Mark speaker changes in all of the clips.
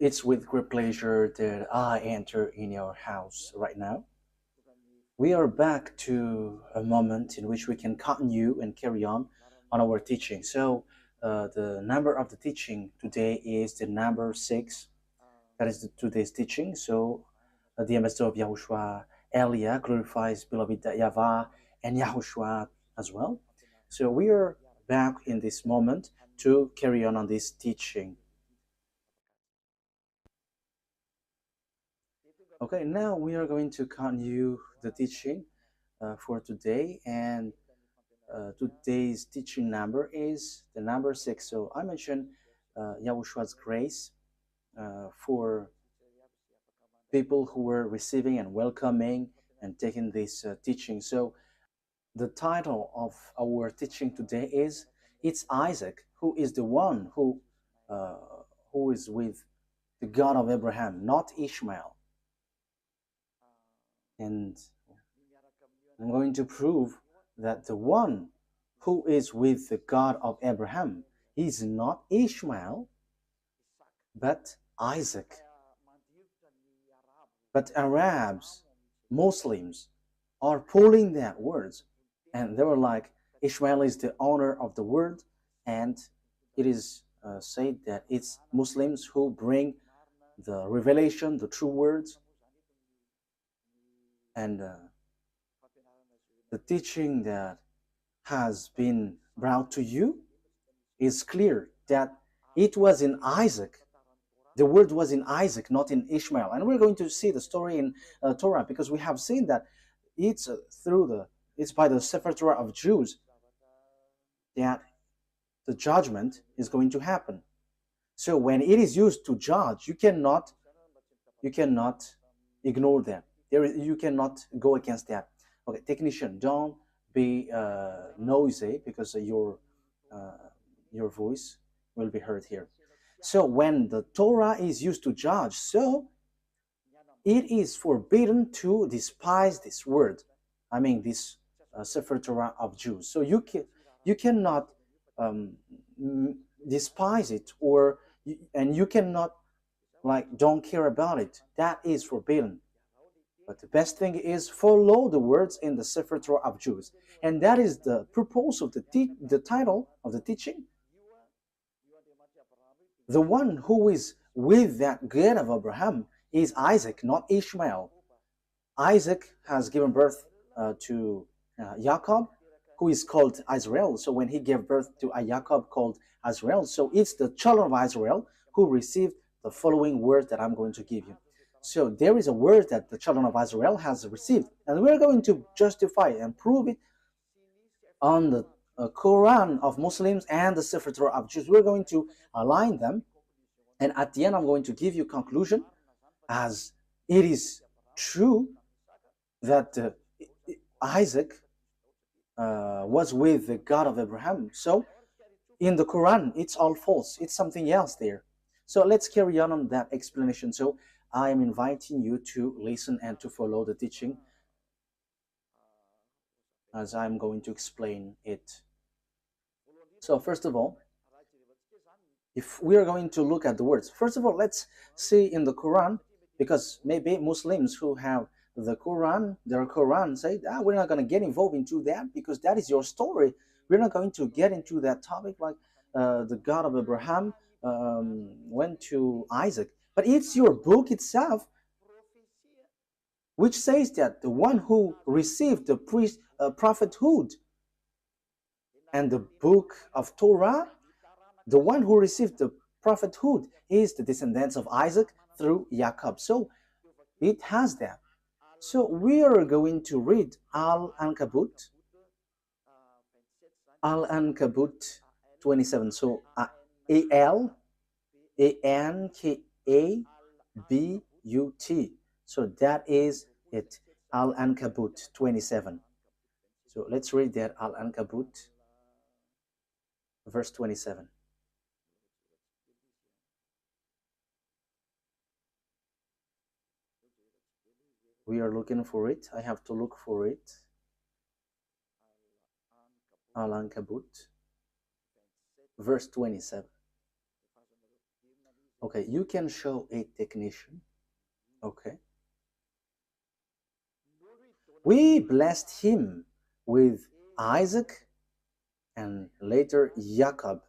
Speaker 1: It's with great pleasure that I enter in your house right now. We are back to a moment in which we can continue and carry on our teaching. So, the number of the teaching today is the number 6. That is today's teaching. So, the ambassador of YAHOSHUAH, Elia, glorifies beloved YAHVAH and YAHOSHUAH as well. So, we are back in this moment to carry on this teaching. Okay, now we are going to continue the teaching for today, and today's teaching number is the number 6. So I mentioned Yahushua's grace for people who were receiving and welcoming and taking this teaching. So the title of our teaching today is "It's Isaac who is the one who is with the God of Abraham, not Ishmael." And I'm going to prove that the one who is with the God of Abraham is not Ishmael, but Isaac. But Arabs, Muslims, are pulling that words, and they were like, Ishmael is the owner of the word, and it is said that it's Muslims who bring the revelation, the true words, and the teaching that has been brought to you is clear that it was in Isaac. The word was in Isaac, not in Ishmael. And we're going to see the story in Torah, because we have seen that it's it's by the Sefer Torah of Jews that the judgment is going to happen. So when it is used to judge, you cannot ignore that. You cannot go against that. Okay, technician, don't be noisy, because your voice will be heard here. So when the Torah is used to judge, so it is forbidden to despise this word. I mean, this Sefer Torah of Jews. So you cannot despise it, and you cannot don't care about it. That is forbidden. But the best thing is follow the words in the Sefer Torah of Jews. And that is the purpose of the title of the teaching. The one who is with that God of Abraham is Isaac, not Ishmael. Isaac has given birth to Jacob, who is called Israel. So when he gave birth to a Jacob called Israel, so it's the children of Israel who received the following word that I'm going to give you. So there is a word that the children of Israel has received, and we're going to justify and prove it on the Quran of Muslims and the Sefer Torah of Jews. We're going to align them, and at the end I'm going to give you conclusion, as it is true that Isaac was with the God of Abraham. So in the Quran it's all false, it's something else there. So let's carry on that explanation. So I am inviting you to listen and to follow the teaching as I'm going to explain it. So first of all, if we are going to look at the words, first of all, let's see in the Quran, because maybe Muslims who have the Quran, their Quran, say, we're not going to get involved into that because that is your story. We're not going to get into that topic, like the God of Abraham went to Isaac. But it's your book itself which says that the one who received the prophethood and the book of Torah, the one who received the prophethood is the descendants of Isaac through Jacob. So it has that. So we are going to read Al-Ankabut 27. So Al-Ankabut. So that is it, Al-Ankabut 27. So let's read that, Al-Ankabut, verse 27. We are looking for it. I have to look for it. Al-Ankabut, verse 27. Okay, you can show a technician. Okay. We blessed him with Isaac and later Jacob,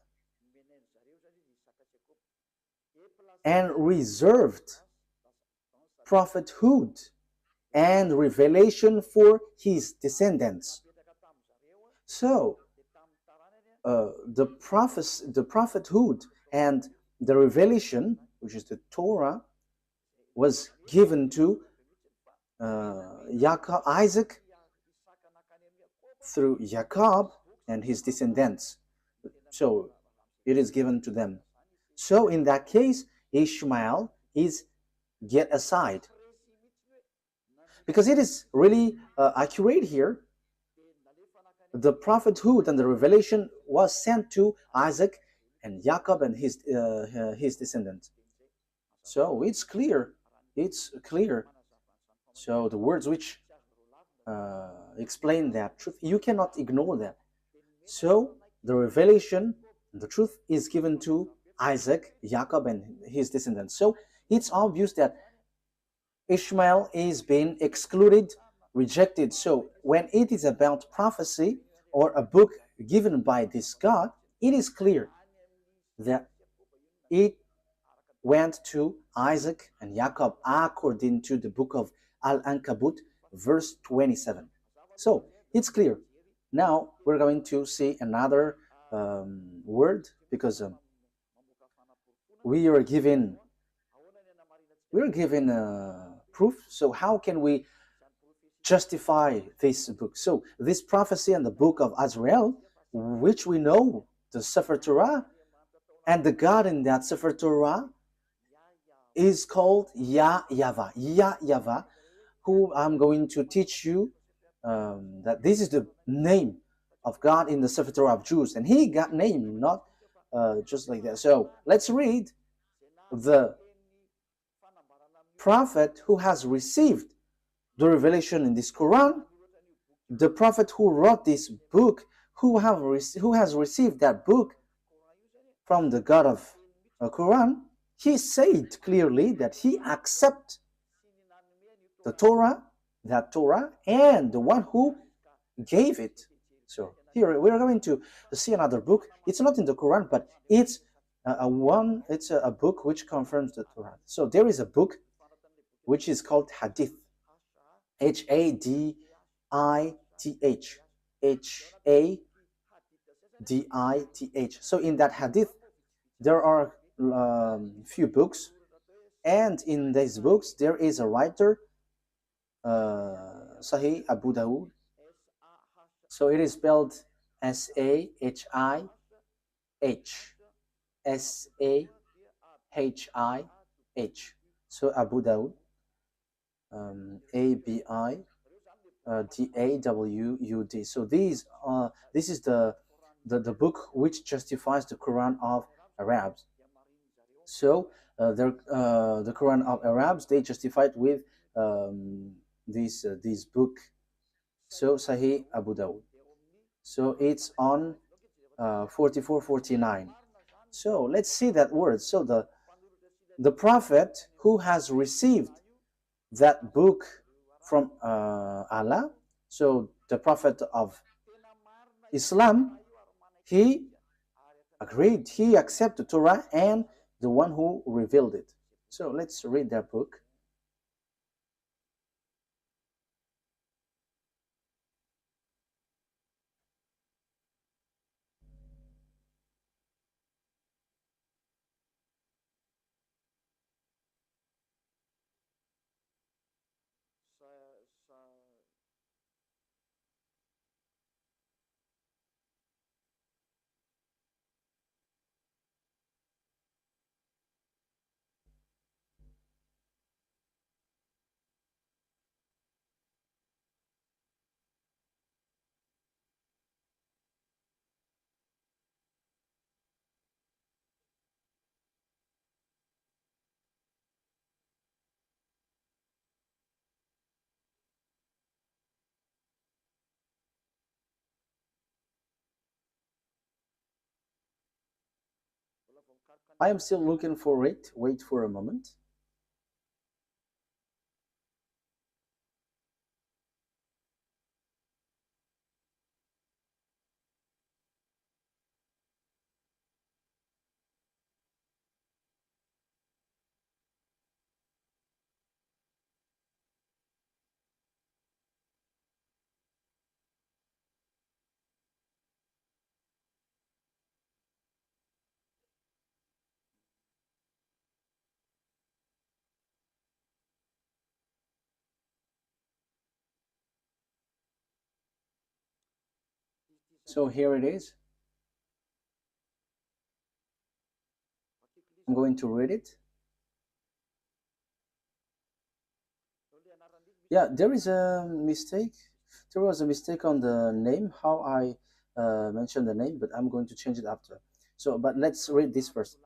Speaker 1: and reserved prophethood and revelation for his descendants. So, the prophethood and the revelation, which is the Torah, was given to Isaac through Jacob and his descendants. So it is given to them. So in that case, Ishmael is get aside, because it is really accurate here. The prophethood and the revelation was sent to Isaac and Jacob and his descendants. So it's clear. It's clear. So the words which explain that truth, you cannot ignore that. So the revelation, the truth is given to Isaac, Jacob, and his descendants. So it's obvious that Ishmael is being excluded, rejected. So when it is about prophecy or a book given by this God, it is clear that it went to Isaac and Jacob according to the book of Al-Ankabut, verse 27. So it's clear. Now we're going to see another word, because we are given proof. So how can we justify this book? So this prophecy and the book of Azrael, which we know the Sefer Torah, and the God in that Sefer Torah is called YAHVAH. YAHVAH, who I'm going to teach you that this is the name of God in the Sefer Torah of Jews, and he got named not just like that. So let's read the prophet who has received the revelation in this Quran, the prophet who wrote this book, who has received that book from the God of the Quran. He said clearly that he accepts the Torah, that Torah, and the one who gave it. So here we're going to see another book. It's not in the Quran, but it's a book which confirms the Torah. So there is a book which is called Hadith, Hadith, Hadith. So in that Hadith, there are few books, and in these books there is a writer, Sahih Abu Dawud. So it is spelled Sahih, Sahih. So Abu Dawud, Abidawud. So this is the book which justifies the Quran of Arabs. So the Quran of Arabs, they justified with this book. So Sahih Abu Dawud. So it's on 4449. So let's see that word. So the prophet who has received that book from Allah, so the prophet of Islam, he agreed, he accepted Torah and the one who revealed it. So let's read that book. I am still looking for it. Wait for a moment. So here it is. I'm going to read it. Yeah, there is a mistake. There was a mistake on the name, how I mentioned the name, but I'm going to change it after. So, but let's read this first.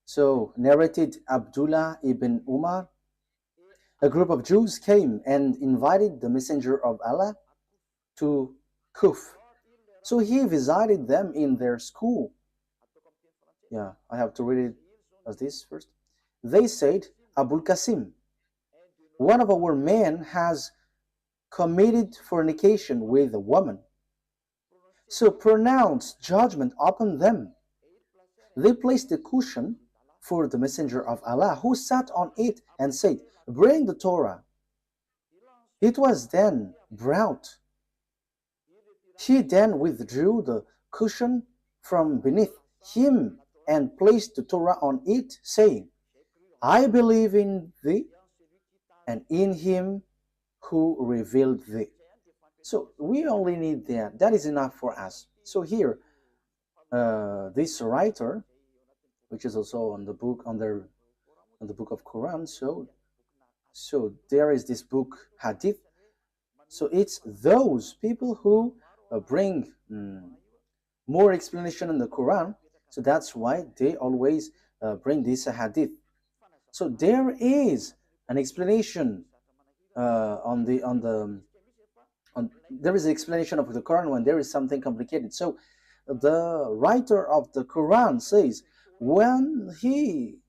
Speaker 1: So, narrated Abdullah ibn Umar, a group of Jews came and invited the Messenger of Allah to Kuf. So he visited them in their school. Yeah, I have to read it as this first. They said, Abul Qasim, one of our men has committed fornication with a woman. So pronounce judgment upon them. They placed a cushion for the Messenger of Allah, who sat on it and said, bring the Torah. It was then brought. He then withdrew the cushion from beneath him and placed the Torah on it, saying, I believe in thee and in him who revealed thee. So we only need that. That is enough for us. So here, this writer, which is also on the book on the book of Quran, so there is this book Hadith. So it's those people who bring more explanation in the Quran. So that's why they always bring this Hadith. So there is an explanation there is an explanation of the Quran when there is something complicated. So the writer of the Quran says when he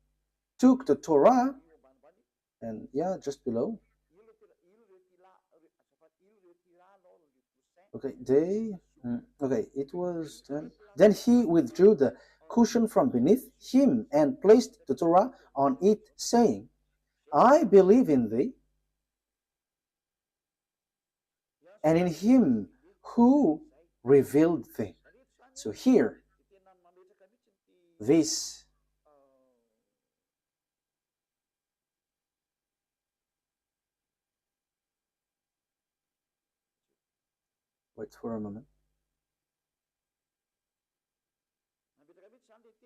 Speaker 1: took the Torah, and yeah, just below. Okay, it was then he withdrew the cushion from beneath him and placed the Torah on it, saying, I believe in thee and in him who revealed thee. So here, this wait for a moment.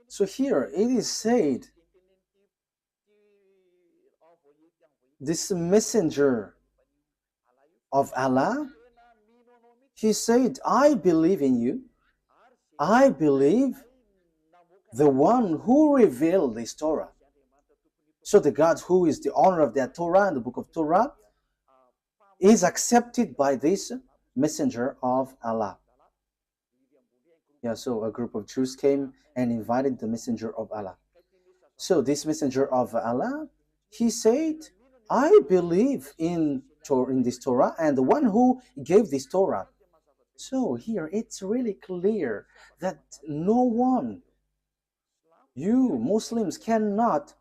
Speaker 1: So here it is said, this messenger of Allah, he said, I believe in you. I believe the one who revealed this Torah. So the God who is the owner of that Torah and the book of Torah is accepted by this messenger of Allah. Yeah, so a group of Jews came and invited the messenger of Allah. So this messenger of Allah, he said, I believe in this Torah and the one who gave this Torah. So here it's really clear that no one, you Muslims, cannot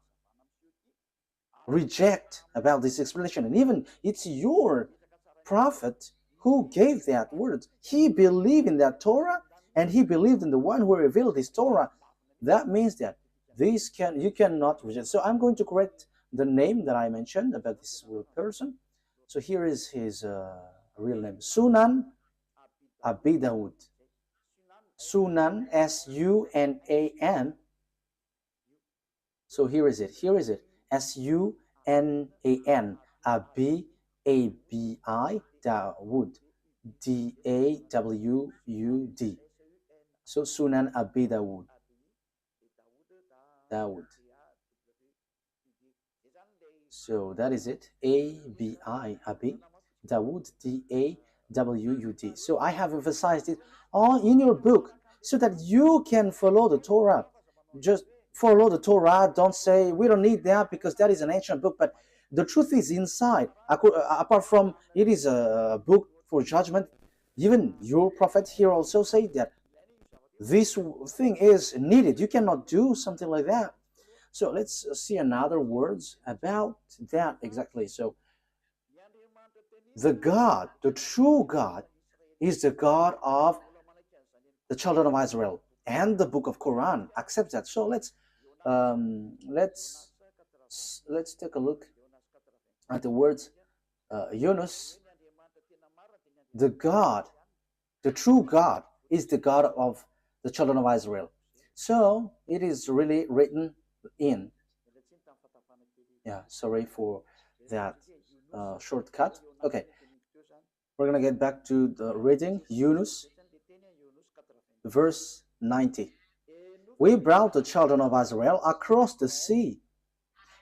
Speaker 1: reject about this explanation. And even it's your prophet who gave that word. He believed in that Torah and he believed in the one who revealed this Torah. That means that you cannot reject. So I'm going to correct the name that I mentioned about this person. So here is his real name, Sunan Abi Dawud. Sunan, S-U-N-A-N. So here is it. S-U-N-A-N. Abi, A-B-I, Dawud. D-A-W-U-D. So Sunan Abi Dawud. Dawud. So that is it. A-B-I, Abi. Dawud, D-A-W-U-D. So I have emphasized it all in your book so that you can follow the Torah. just follow the Torah. Don't say we don't need that because that is an ancient book. But the truth is inside. Apart from it is a book for judgment, even your prophet here also say that this thing is needed. You cannot do something like that. So let's see another words about that exactly. So the God, the true God, is the God of the children of Israel, and the book of Quran accepts that. So let's take a look at the words Yunus. The God, the true God, is the God of the children of Israel. So it is really written in. Yeah, sorry for that shortcut. Okay, we're gonna get back to the reading. Yunus, verse 90. We brought the children of Israel across the sea.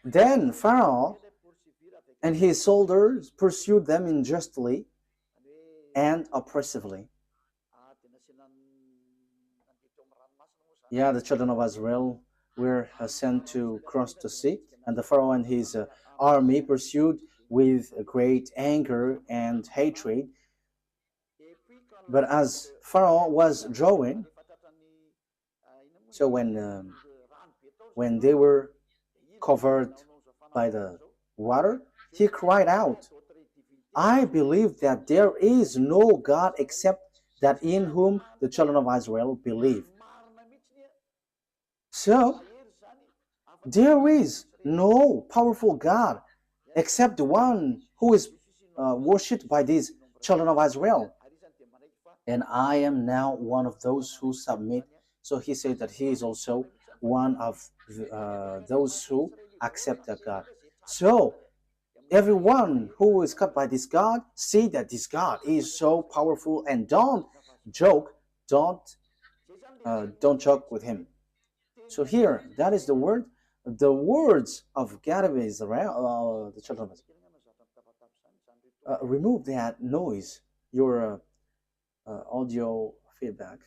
Speaker 1: Then Pharaoh and his soldiers pursued them unjustly and oppressively. Yeah, the children of Israel were sent to cross the sea, and the Pharaoh and his army pursued with great anger and hatred. But as Pharaoh was drawing, so when they were covered by the water, he cried out, I believe that there is no God except that in whom the children of Israel believe. So there is no powerful God except the one who is worshipped by these children of Israel. And I am now one of those who submit. So he said that he is also one of those who accept that God. So everyone who is cut by this God, see that this God is so powerful, and don't joke, don't joke with him. So here, that is the word, the words of God of Israel, the children of Israel. Remove that noise, your audio feedback.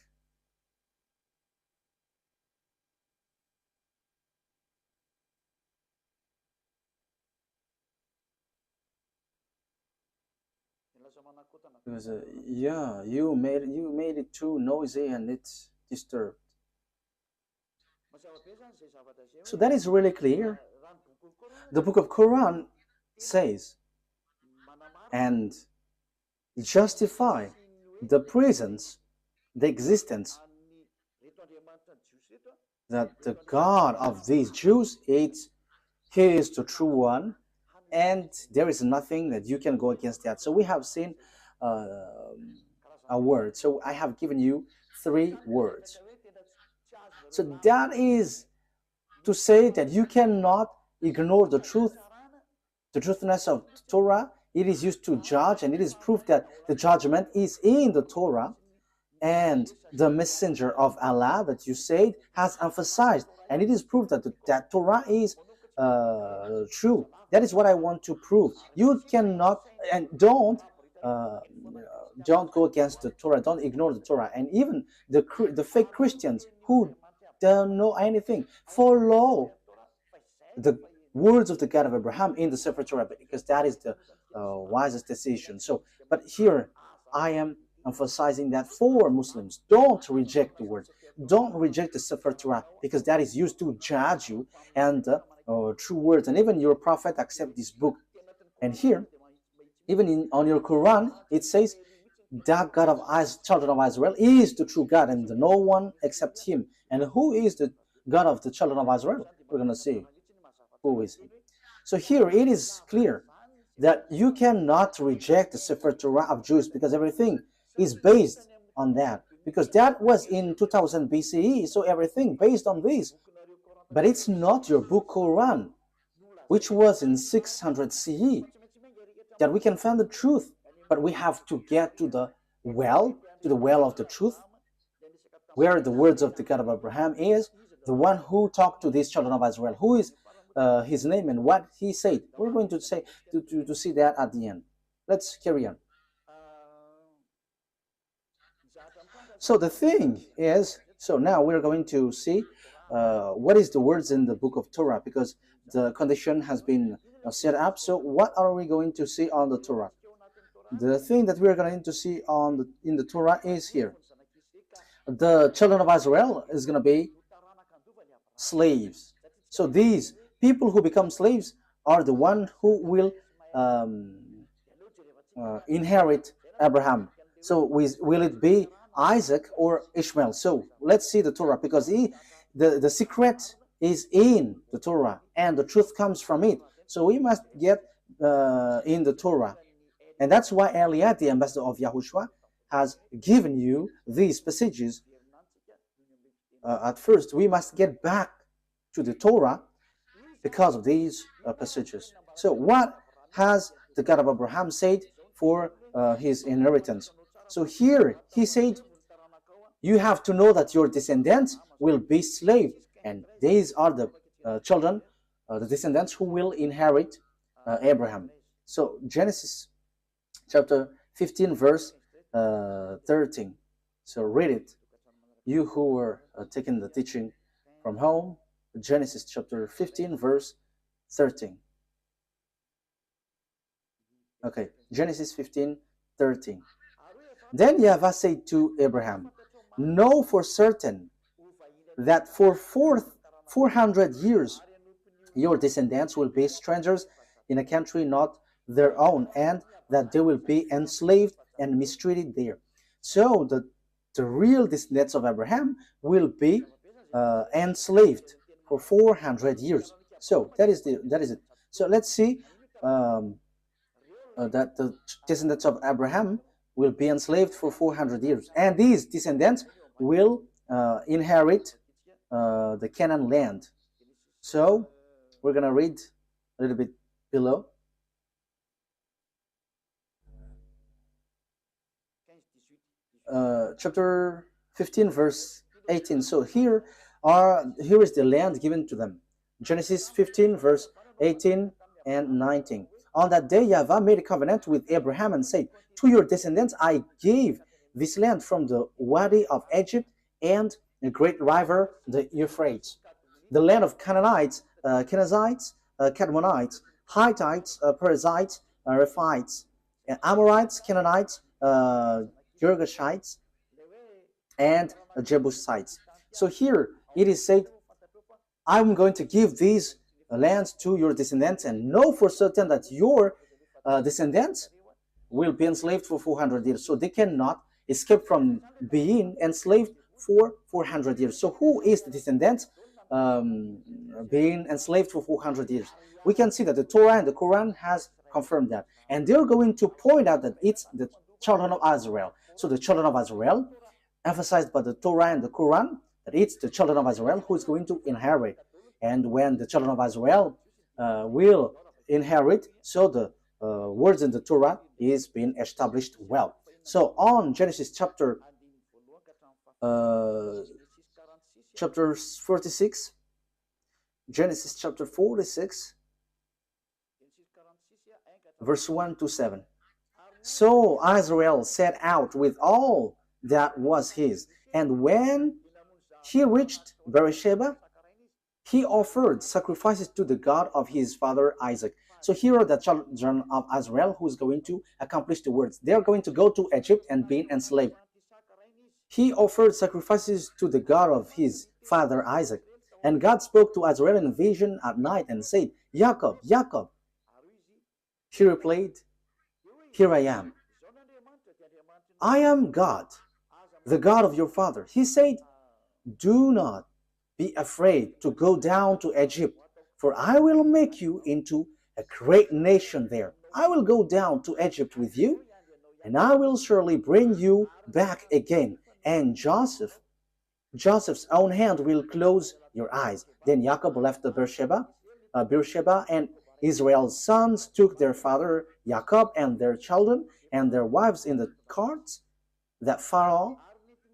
Speaker 1: Because yeah, you made it too noisy and it's disturbed. So that is really clear. The book of Quran says and justify the presence, the existence, that the God of these Jews is he is the true one, and there is nothing that you can go against that. So we have seen a word. So I have given you 3 words. So that is to say that you cannot ignore the truth, the truthness of the Torah. It is used to judge, and it is proof that the judgment is in the Torah. And the messenger of Allah that you said has emphasized, and it is proof that that Torah is true. That is what I want to prove. You cannot, and don't go against the Torah. Don't ignore the Torah. And even the fake Christians who don't know anything follow the words of the God of Abraham in the Sefer Torah, because that is the wisest decision. So, but here I am emphasizing that for Muslims, don't reject the word, don't reject the Sefer Torah, because that is used to judge you, and true words, and even your prophet accept this book. And here, even on your Quran, it says that God of children of Israel is the true God, and no one except him. And who is the God of the children of Israel? We're going to see who is he. So here it is clear that you cannot reject the Sefer Torah of Jews, because everything is based on that, because that was in 2000 BCE, so everything based on this. But it's not your book Quran, which was in 600 CE, that we can find the truth. But we have to get to the well of the truth, where the words of the God of Abraham is, the one who talked to these children of Israel, who is his name and what he said. We're going to say to see that at the end. Let's carry on. So the thing is, so now we're going to see what is the words in the book of Torah, because the condition has been set up. So what are we going to see on the Torah? The thing that we are going to see in the Torah is here. The children of Israel is going to be slaves. So these people who become slaves are the one who will inherit Abraham. So will it be Isaac or Ishmael? So let's see the Torah, because the secret is in the Torah and the truth comes from it. So we must get in the Torah. And that's why Eliad, the ambassador of Yahushua, has given you these passages. At first, we must get back to the Torah because of these passages. So what has the God of Abraham said for his inheritance? So here he said, you have to know that your descendants will be slaves, and these are the children, the descendants who will inherit Abraham. So Genesis chapter 15 verse 13. So read it, you who were taking the teaching from home. Genesis chapter 15 verse 13. Okay, Genesis 15 13. Then YAHVAH said to Abraham, know for certain that for 400 years your descendants will be strangers in a country not their own, and that they will be enslaved and mistreated there. So the real descendants of Abraham will be enslaved for 400 years. So that is it. So let's see that the descendants of Abraham will be enslaved for 400 years, and these descendants will inherit the Canaan land. So we're gonna read a little bit below. Chapter 15 verse 18. So here is the land given to them. Genesis 15 verse 18 and 19. On that day YAHVAH made a covenant with Abraham and said, to your descendants I gave this land from the Wadi of Egypt and the great river, the Euphrates, the land of Canaanites, Kenizzites, Cadmonites, Hittites, Perizzites, Rephites, Amorites, Canaanites, Girgashites, and Jebusites. So here it is said, I'm going to give these lands to your descendants, and know for certain that your descendants will be enslaved for 400 years. So they cannot escape from being enslaved for 400 years. So who is the descendants being enslaved for 400 years? We can see that the Torah and the Quran has confirmed that. And they're going to point out that it's the children of Israel. So the children of Israel, emphasized by the Torah and the Quran, that it's the children of Israel who is going to inherit. And when the children of Israel will inherit, so the words in the Torah is being established well. So on Genesis chapter 46, Genesis chapter 46, verse 1 to 7. So Israel set out with all that was his, and when he reached Beersheba, he offered sacrifices to the God of his father Isaac. So here are the children of Israel who is going to accomplish the words. They are going to go to Egypt and be enslaved. He offered sacrifices to the God of his father Isaac. And God spoke to Israel in a vision at night and said, Jacob, Jacob. He replied, here I am. I am God, the God of your father. He said, do not be afraid to go down to Egypt, for I will make you into a great nation there. I will go down to Egypt with you, and I will surely bring you back again. And Joseph's own hand will close your eyes. Then Jacob left the Beersheba, and Israel's sons took their father Jacob and their children and their wives in the carts that Pharaoh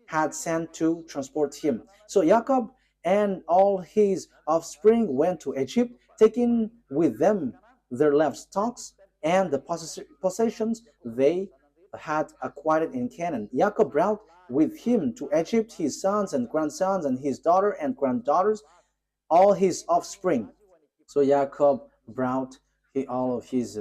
Speaker 1: had sent to transport him. So Jacob and all his offspring went to Egypt, taking with them their livestock and the possessions they had acquired in Canaan. Jacob brought with him to Egypt his sons and grandsons and his daughter and granddaughters, all his offspring. So Jacob brought all of his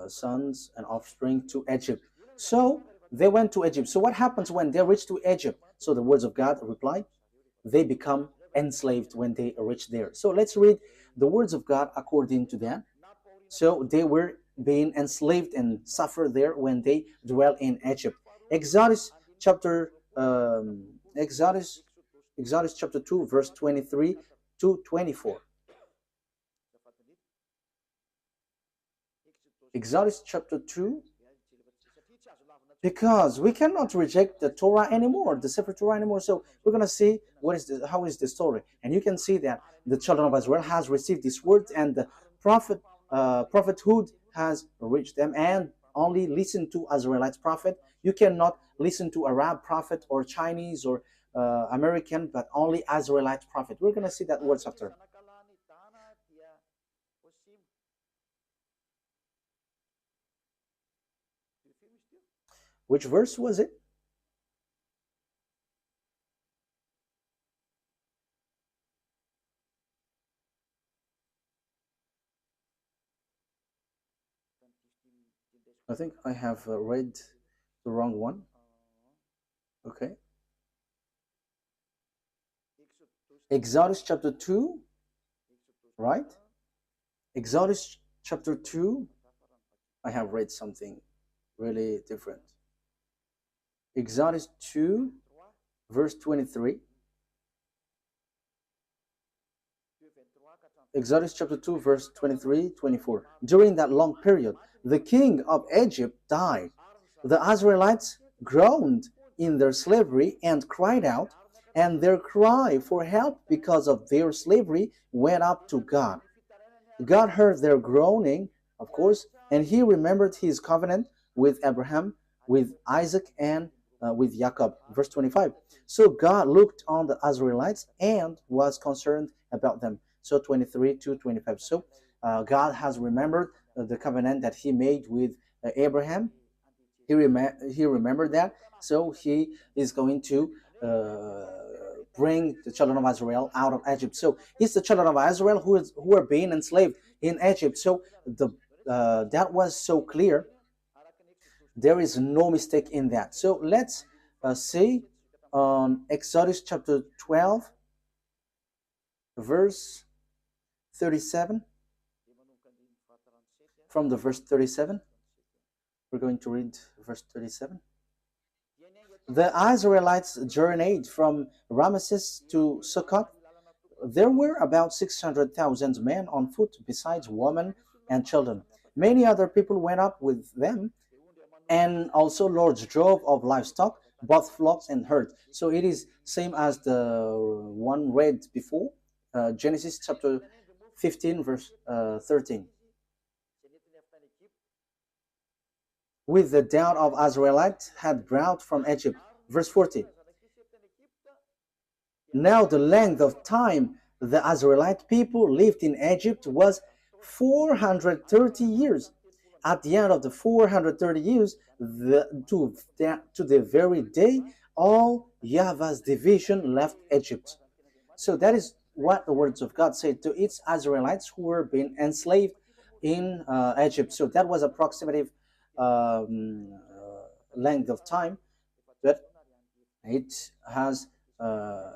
Speaker 1: sons and offspring to Egypt. So they went to Egypt. So what happens when they reach to Egypt? So the words of God reply, they become enslaved when they reach there. So let's read the words of God according to that. So they were being enslaved and suffered there when they dwell in Egypt. Exodus chapter Exodus chapter 2 verse 23 to 24. Exodus chapter 2, because we cannot reject the Torah anymore, the Sefer Torah anymore. So we're going to see how is the story. And you can see that the children of Israel has received this word, and the prophethood has reached them, and only listen to Israelite prophet. You cannot listen to Arab prophet or Chinese or American, but only Israelite prophet. We're going to see that words after. Which verse was it? I think I have read the wrong one. Okay. Exodus chapter 2, right? Exodus chapter 2, I have read something really different. Exodus 2, verse 23. Exodus chapter 2, verse 23, 24. During that long period, the king of Egypt died. The Israelites groaned in their slavery and cried out, and their cry for help because of their slavery went up to God. God heard their groaning, of course, and he remembered his covenant with Abraham, with Isaac, and with Jacob. Verse 25. So God looked on the Israelites and was concerned about them. So 23 to 25. So God has remembered the covenant that he made with Abraham. He remembered that. So he is going to bring the children of Israel out of Egypt. So it's the children of Israel who are being enslaved in Egypt. So that was so clear. There is no mistake in that. So let's see on Exodus chapter 12, verse 37. From the verse 37, we're going to read verse 37. The Israelites journeyed from Ramesses to Succoth. There were about 600,000 men on foot, besides women and children. Many other people went up with them, and also large drove of livestock, both flocks and herds. So it is same as the one read before, Genesis chapter 15, verse 13. With the doubt of Israelites had brought from Egypt. Verse 40. Now the length of time the Israelite people lived in Egypt was 430 years. At the end of the 430 years, to the very day, all YAHVAH's division left Egypt. So that is what the words of God say to its Israelites who were being enslaved in Egypt. So that was approximative length of time, but it has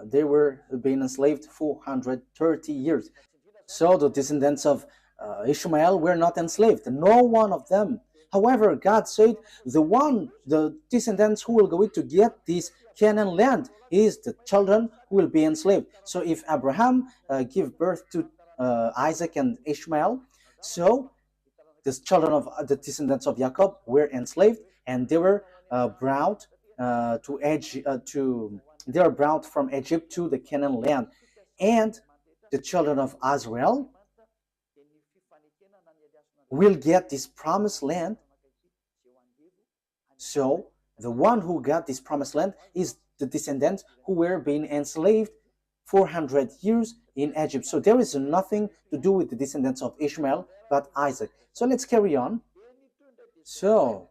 Speaker 1: they were being enslaved 430 years. So the descendants of Ishmael were not enslaved, no one of them. However, God said the descendants who will go to get this Canaan land is the children who will be enslaved. So if Abraham give birth to Isaac and Ishmael, so the children of the descendants of Jacob were enslaved, and they were brought they are brought from Egypt to the Canaan land. And the children of Israel will get this promised land. So the one who got this promised land is the descendants who were being enslaved 400 years in Egypt. So there is nothing to do with the descendants of Ishmael but Isaac. So let's carry on. So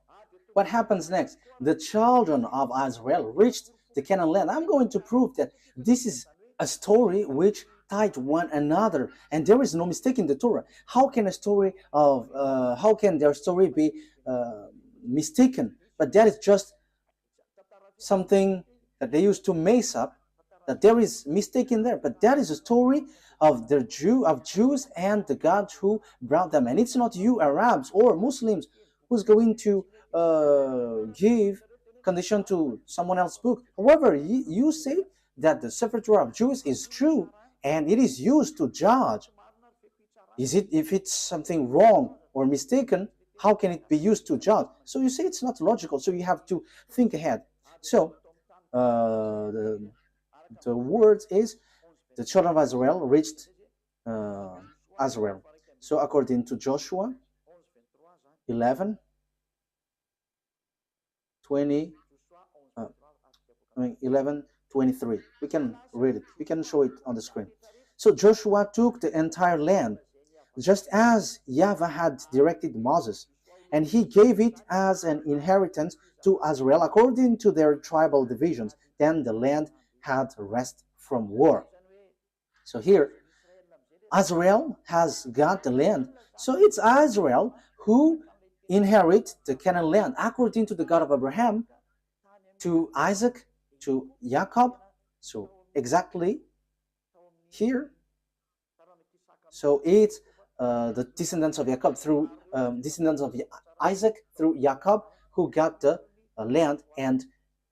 Speaker 1: What happens next? The children of Israel reached the Canaan land. I'm going to prove that this is a story which tied one another, and there is no mistake in the Torah. How can how can their story be mistaken? But that is just something that they used to mess up, that there is mistake in there. But that is a story of Jews and the God who brought them. And it's not you Arabs or Muslims who's going to give condition to someone else's book. However, you say that the Sefer Torah of Jews is true and it is used to judge. If it's something wrong or mistaken, how can it be used to judge? So you say it's not logical, so you have to think ahead. So the word is the children of Israel reached Israel. So according to Joshua 11, 23. We can read it. We can show it on the screen. So Joshua took the entire land, just as YAHVAH had directed Moses, and he gave it as an inheritance to Israel according to their tribal divisions. Then the land had rest from war. So here, Israel has got the land. So it's Israel who inherit the Canaan land according to the God of Abraham, to Isaac, to Jacob. So exactly here. So it's the descendants of Jacob through descendants of Isaac through Jacob who got the land, and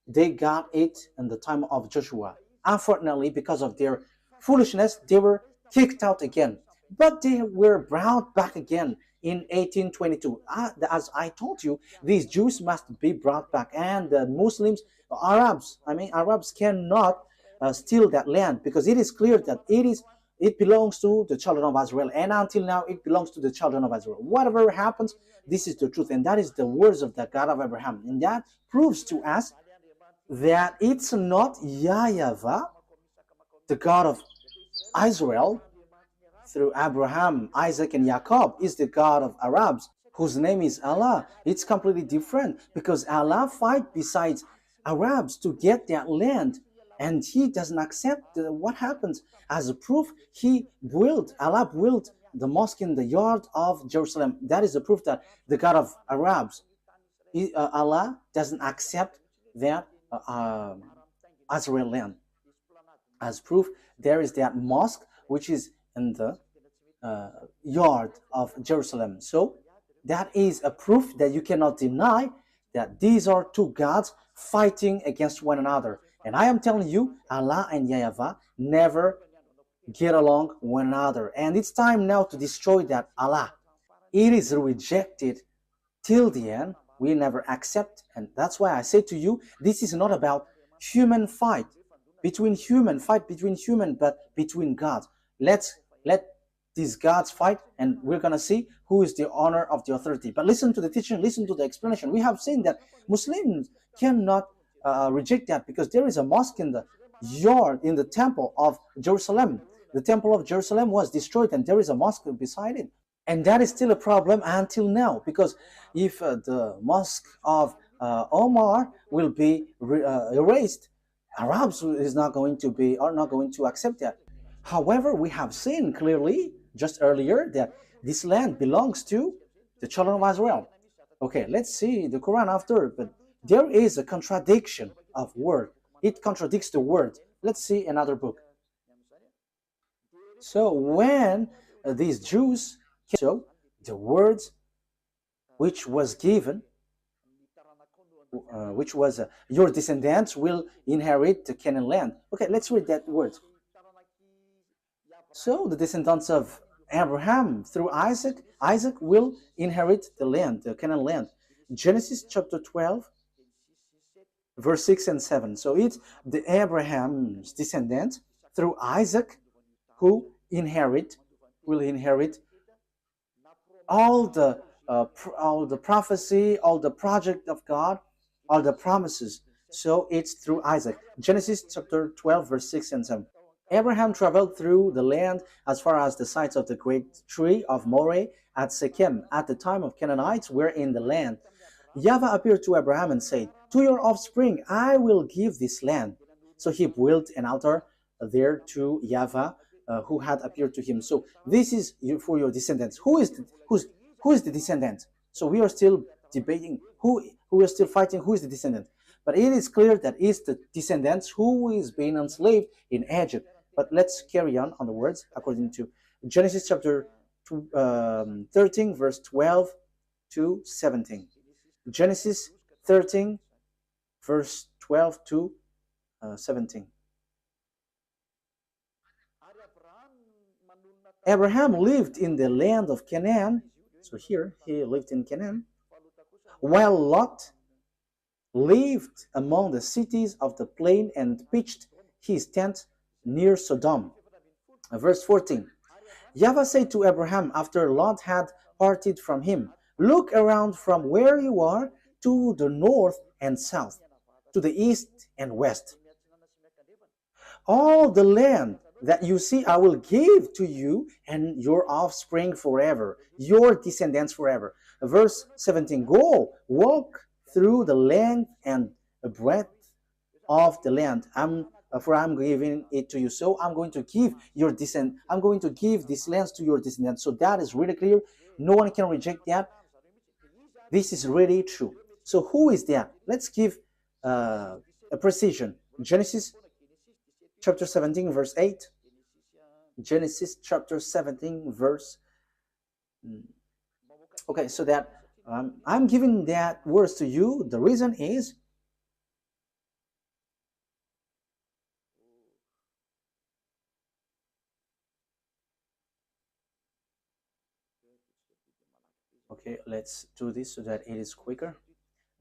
Speaker 1: they got it in the time of Joshua. Unfortunately, because of their foolishness, they were kicked out again. But they were brought back again in 1822. As I told you, these Jews must be brought back, and the Muslims, Arabs cannot steal that land, because it is clear that it belongs to the children of Israel, and until now it belongs to the children of Israel. Whatever happens, this is the truth, and that is the words of the God of Abraham. And that proves to us that it's not YAHVAH, the God of Israel, through Abraham, Isaac, and Jacob, is the God of Arabs, whose name is Allah. It's completely different, because Allah fight besides Arabs to get that land, and he doesn't accept what happens. As a proof, Allah built the mosque in the yard of Jerusalem. That is the proof that the God of Arabs, Allah doesn't accept that Israel land. As proof, there is that mosque which is in the yard of Jerusalem. So that is a proof that you cannot deny that these are two gods fighting against one another. And I am telling you, Allah and YAHVAH never get along one another. And it's time now to destroy that Allah. It is rejected till the end. We never accept. And that's why I say to you, this is not about human fight between human, but between gods. Let these gods fight, and we're going to see who is the honor of the authority. But listen to the teaching, listen to the explanation. We have seen that Muslims cannot reject that, because there is a mosque in the yard, in the temple of Jerusalem. The temple of Jerusalem was destroyed, and there is a mosque beside it. And that is still a problem until now, because if the mosque of Omar will be erased, Arabs are not going to accept that. However, we have seen clearly just earlier that this land belongs to the children of Israel. Okay, let's see the Quran after, but there is a contradiction of word. It contradicts the word. Let's see another book. So when these Jews, so the words which was given, which was your descendants will inherit the Canaan land. Okay, let's read that word. So the descendants of Abraham through Isaac will inherit the land, the Canaan land. Genesis chapter 12, verse 6 and 7. So it's the Abraham's descendants through Isaac who will inherit all the prophecy, all the project of God, all the promises. So it's through Isaac. Genesis chapter 12, verse 6 and 7. Abraham traveled through the land as far as the sites of the great tree of Moreh at Shechem. At the time of Canaanites were in the land. YAHVAH appeared to Abraham and said, "To your offspring I will give this land." So he built an altar there to YAHVAH, who had appeared to him. So this is for your descendants. Who is the descendant? So we are still debating who is still fighting who is the descendant. But it is clear that it's the descendants who is being enslaved in Egypt. But let's carry on the words according to Genesis chapter 13, verse 12 to 17. Genesis 13, verse 12 to 17. Abraham lived in the land of Canaan. So here he lived in Canaan, while Lot lived among the cities of the plain and pitched his tent near Sodom. Verse 14. YAHVAH said to Abraham after Lot had parted from him, "Look around from where you are to the north and south, to the east and west. All the land that you see I will give to you and your offspring forever, your descendants forever." Verse 17, "Go, walk through the length and breadth of the land. For I'm giving it to you." So I'm going to give I'm going to give these lands to your descendants. So that is really clear. No one can reject that. This is really true. So who is that? Let's give a precision. Genesis chapter 17, verse 8. Genesis chapter 17, verse. Okay, so that I'm giving that words to you. The reason is okay, let's do this so that it is quicker.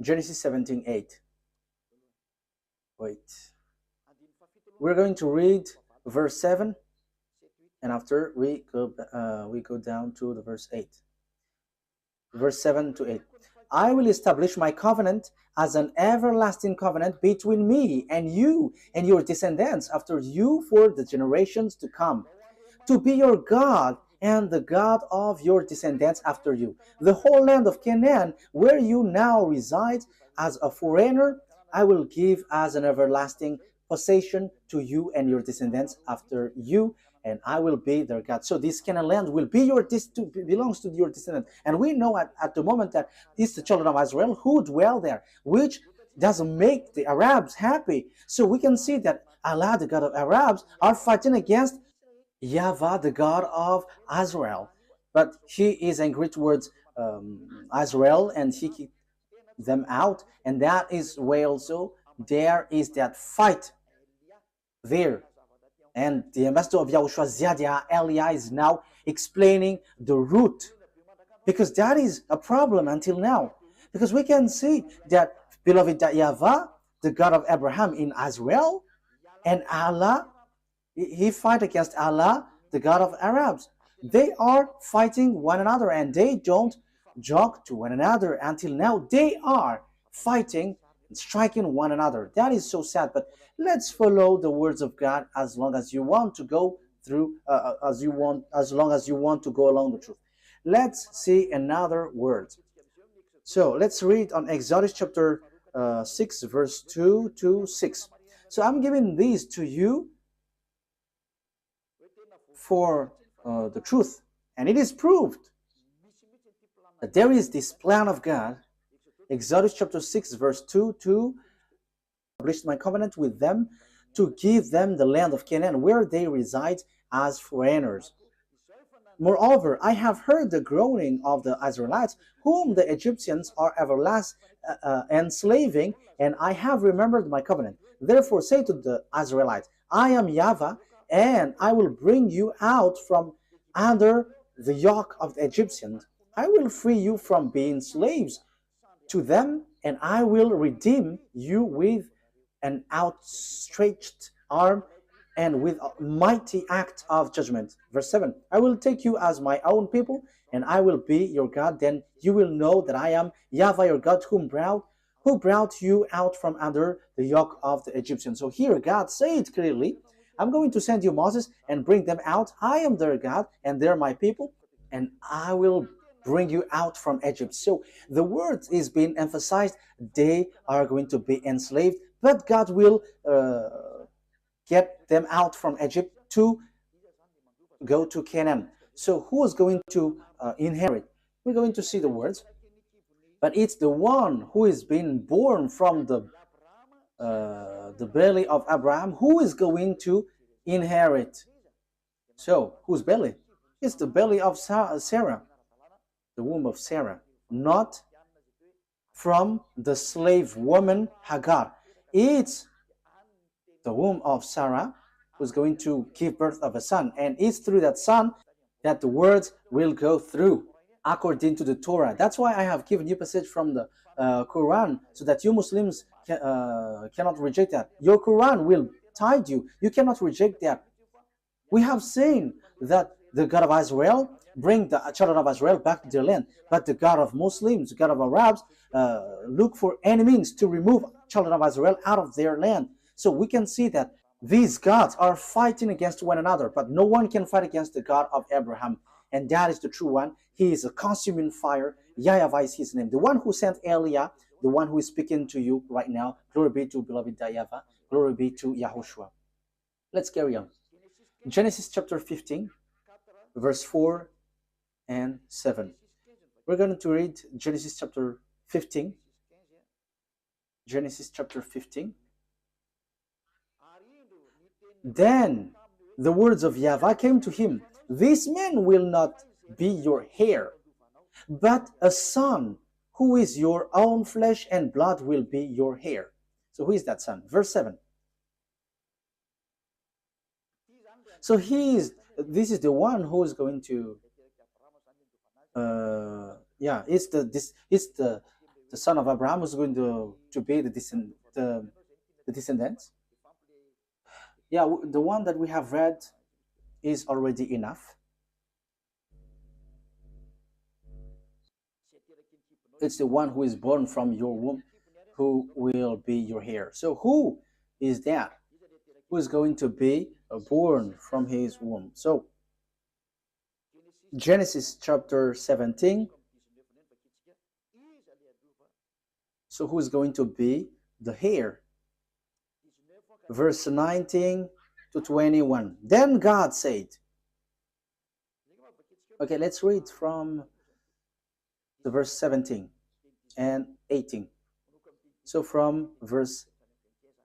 Speaker 1: Genesis 17, 8. Wait. We're going to read verse 7, and after we go down to the verse 8. Verse 7 to 8. "I will establish my covenant as an everlasting covenant between me and you and your descendants after you for the generations to come, to be your God and the God of your descendants after you. The whole land of Canaan, where you now reside as a foreigner, I will give as an everlasting possession to you and your descendants after you, and I will be their God." So this Canaan land will be belongs to your descendant. And we know at the moment that it's the children of Israel who dwell there, which doesn't make the Arabs happy. So we can see that Allah, the God of Arabs, are fighting against YAHVAH, the God of Israel. But he is angry towards Israel, and he kicked them out. And that is why also there is that fight there. And the ambassador of YAHOSHUAH, Ziadia Elia, is now explaining the root, because that is a problem until now. Because we can see that, beloved, that YAHVAH, the God of Abraham in Israel, and Allah, he fight against Allah, the God of Arabs. They are fighting one another, and they don't joke to one another until now. They are fighting and striking one another. That is so sad. But let's follow the words of God as long as you want to go through, as long as you want to go along the truth. Let's see another word. So let's read on Exodus chapter 6, verse 2 to 6. So I'm giving these to you for the truth, and it is proved that there is this plan of God. Exodus chapter 6, verse 2 to establish my covenant with them to give them the land of Canaan where they reside as foreigners. Moreover, I have heard the groaning of the Israelites, whom the Egyptians are enslaving, and I have remembered my covenant. Therefore say to the Israelites, I am YAHVAH, and I will bring you out from under the yoke of the Egyptians. I will free you from being slaves to them, and I will redeem you with an outstretched arm and with a mighty act of judgment. Verse 7, I will take you as my own people, and I will be your God. Then you will know that I am YAHVAH your God, who brought you out from under the yoke of the Egyptians. So here God said clearly, I'm going to send you Moses and bring them out. I am their God, and they're my people, and I will bring you out from Egypt. So the word is being emphasized. They are going to be enslaved, but God will get them out from Egypt to go to Canaan. So who is going to inherit? We're going to see the words, but it's the one who is being born from the belly of Abraham who is going to inherit. So whose belly? It's the belly of Sarah, the womb of Sarah, not from the slave woman Hagar. It's the womb of Sarah who's going to give birth of a son, and it's through that son that the words will go through according to the Torah. That's why I have given you passage from the Quran, so that you Muslims cannot reject that. Your Quran will guide you. You cannot reject that. We have seen that the God of Israel bring the children of Israel back to their land, but the God of Muslims, the God of Arabs, look for any means to remove children of Israel out of their land. So we can see that these gods are fighting against one another, but no one can fight against the God of Abraham, and that is the true one. He is a consuming fire. YAHVAH is his name. The one who sent Elia, the one who is speaking to you right now. Glory be to beloved YAHVAH. Glory be to Yahushua. Let's carry on. Genesis chapter 15, verse 4 and 7. We're going to read Genesis chapter 15. Genesis chapter 15. Then the words of YAHVAH came to him. This man will not be your heir, but a son who is your own flesh and blood will be your heir. So who is that son? Verse 7. So this is the one who is going to, it's the son of Abraham who's going to be the descendants. Yeah, the one that we have read is already enough. It's the one who is born from your womb who will be your heir. So who is that? Who is going to be born from his womb? So Genesis chapter 17. So who is going to be the heir? Verse 19 to 21. Then God said, okay, let's read from the verse 17 and 18. So from verse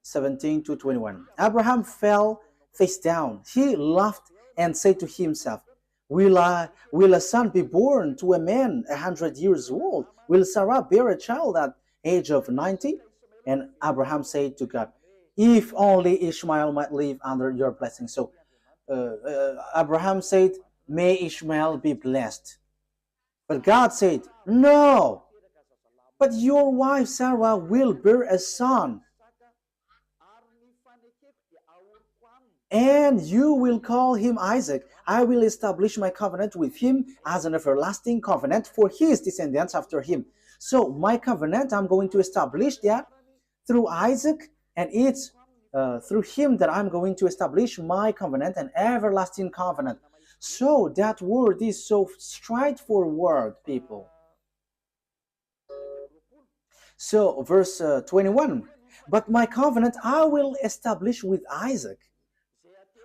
Speaker 1: 17 to 21. Abraham fell face down. He laughed and said to himself, Will a son be born to a man 100 years old? Will Sarah bear a child at age of 90? And Abraham said to God, if only Ishmael might live under your blessing. So Abraham said, may Ishmael be blessed. But God said, no, but your wife Sarah will bear a son, and you will call him Isaac. I will establish my covenant with him as an everlasting covenant for his descendants after him. So my covenant, I'm going to establish that through Isaac, and it's through him that I'm going to establish my covenant, an everlasting covenant. So that word is so straightforward, people. So verse 21, but my covenant I will establish with Isaac,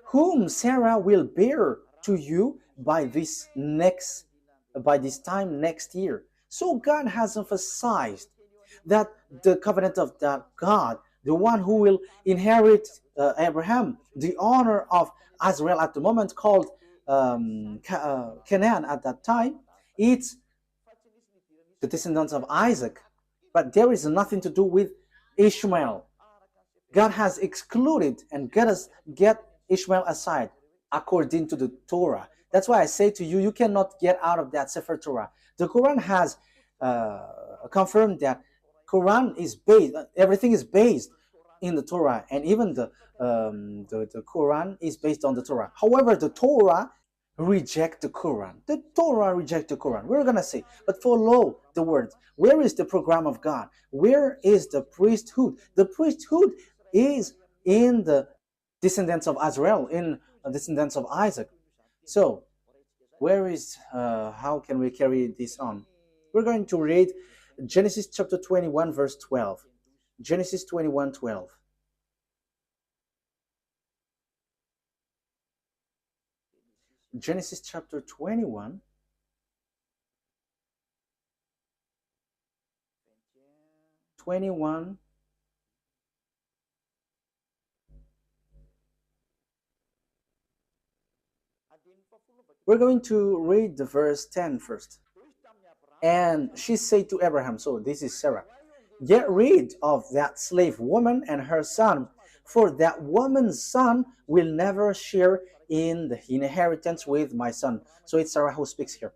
Speaker 1: whom Sarah will bear to you by this time next year. So God has emphasized that the covenant of that God, the one who will inherit Abraham, the honor of Israel at the moment called Canaan at that time, it's the descendants of Isaac. But there is nothing to do with Ishmael. God has excluded and get Ishmael aside according to the Torah. That's why I say to you, you cannot get out of that Sefer Torah. The Quran has confirmed that Quran is based, everything is based in the Torah, and even the Quran is based on the Torah. However, the Torah reject the Quran. The Torah reject the Quran. We're going to say, but follow the words. Where is the program of God? Where is the priesthood? The priesthood is in the descendants of Israel, in the descendants of Isaac. So Where is, how can we carry this on? We're going to read Genesis chapter 21, verse 12. Genesis 21, 12. Genesis chapter 21, we're going to read the verse 10 first. And she said to Abraham, so this is Sarah, get rid of that slave woman and her son, for that woman's son will never share in the inheritance with my son. So it's Sarah who speaks here.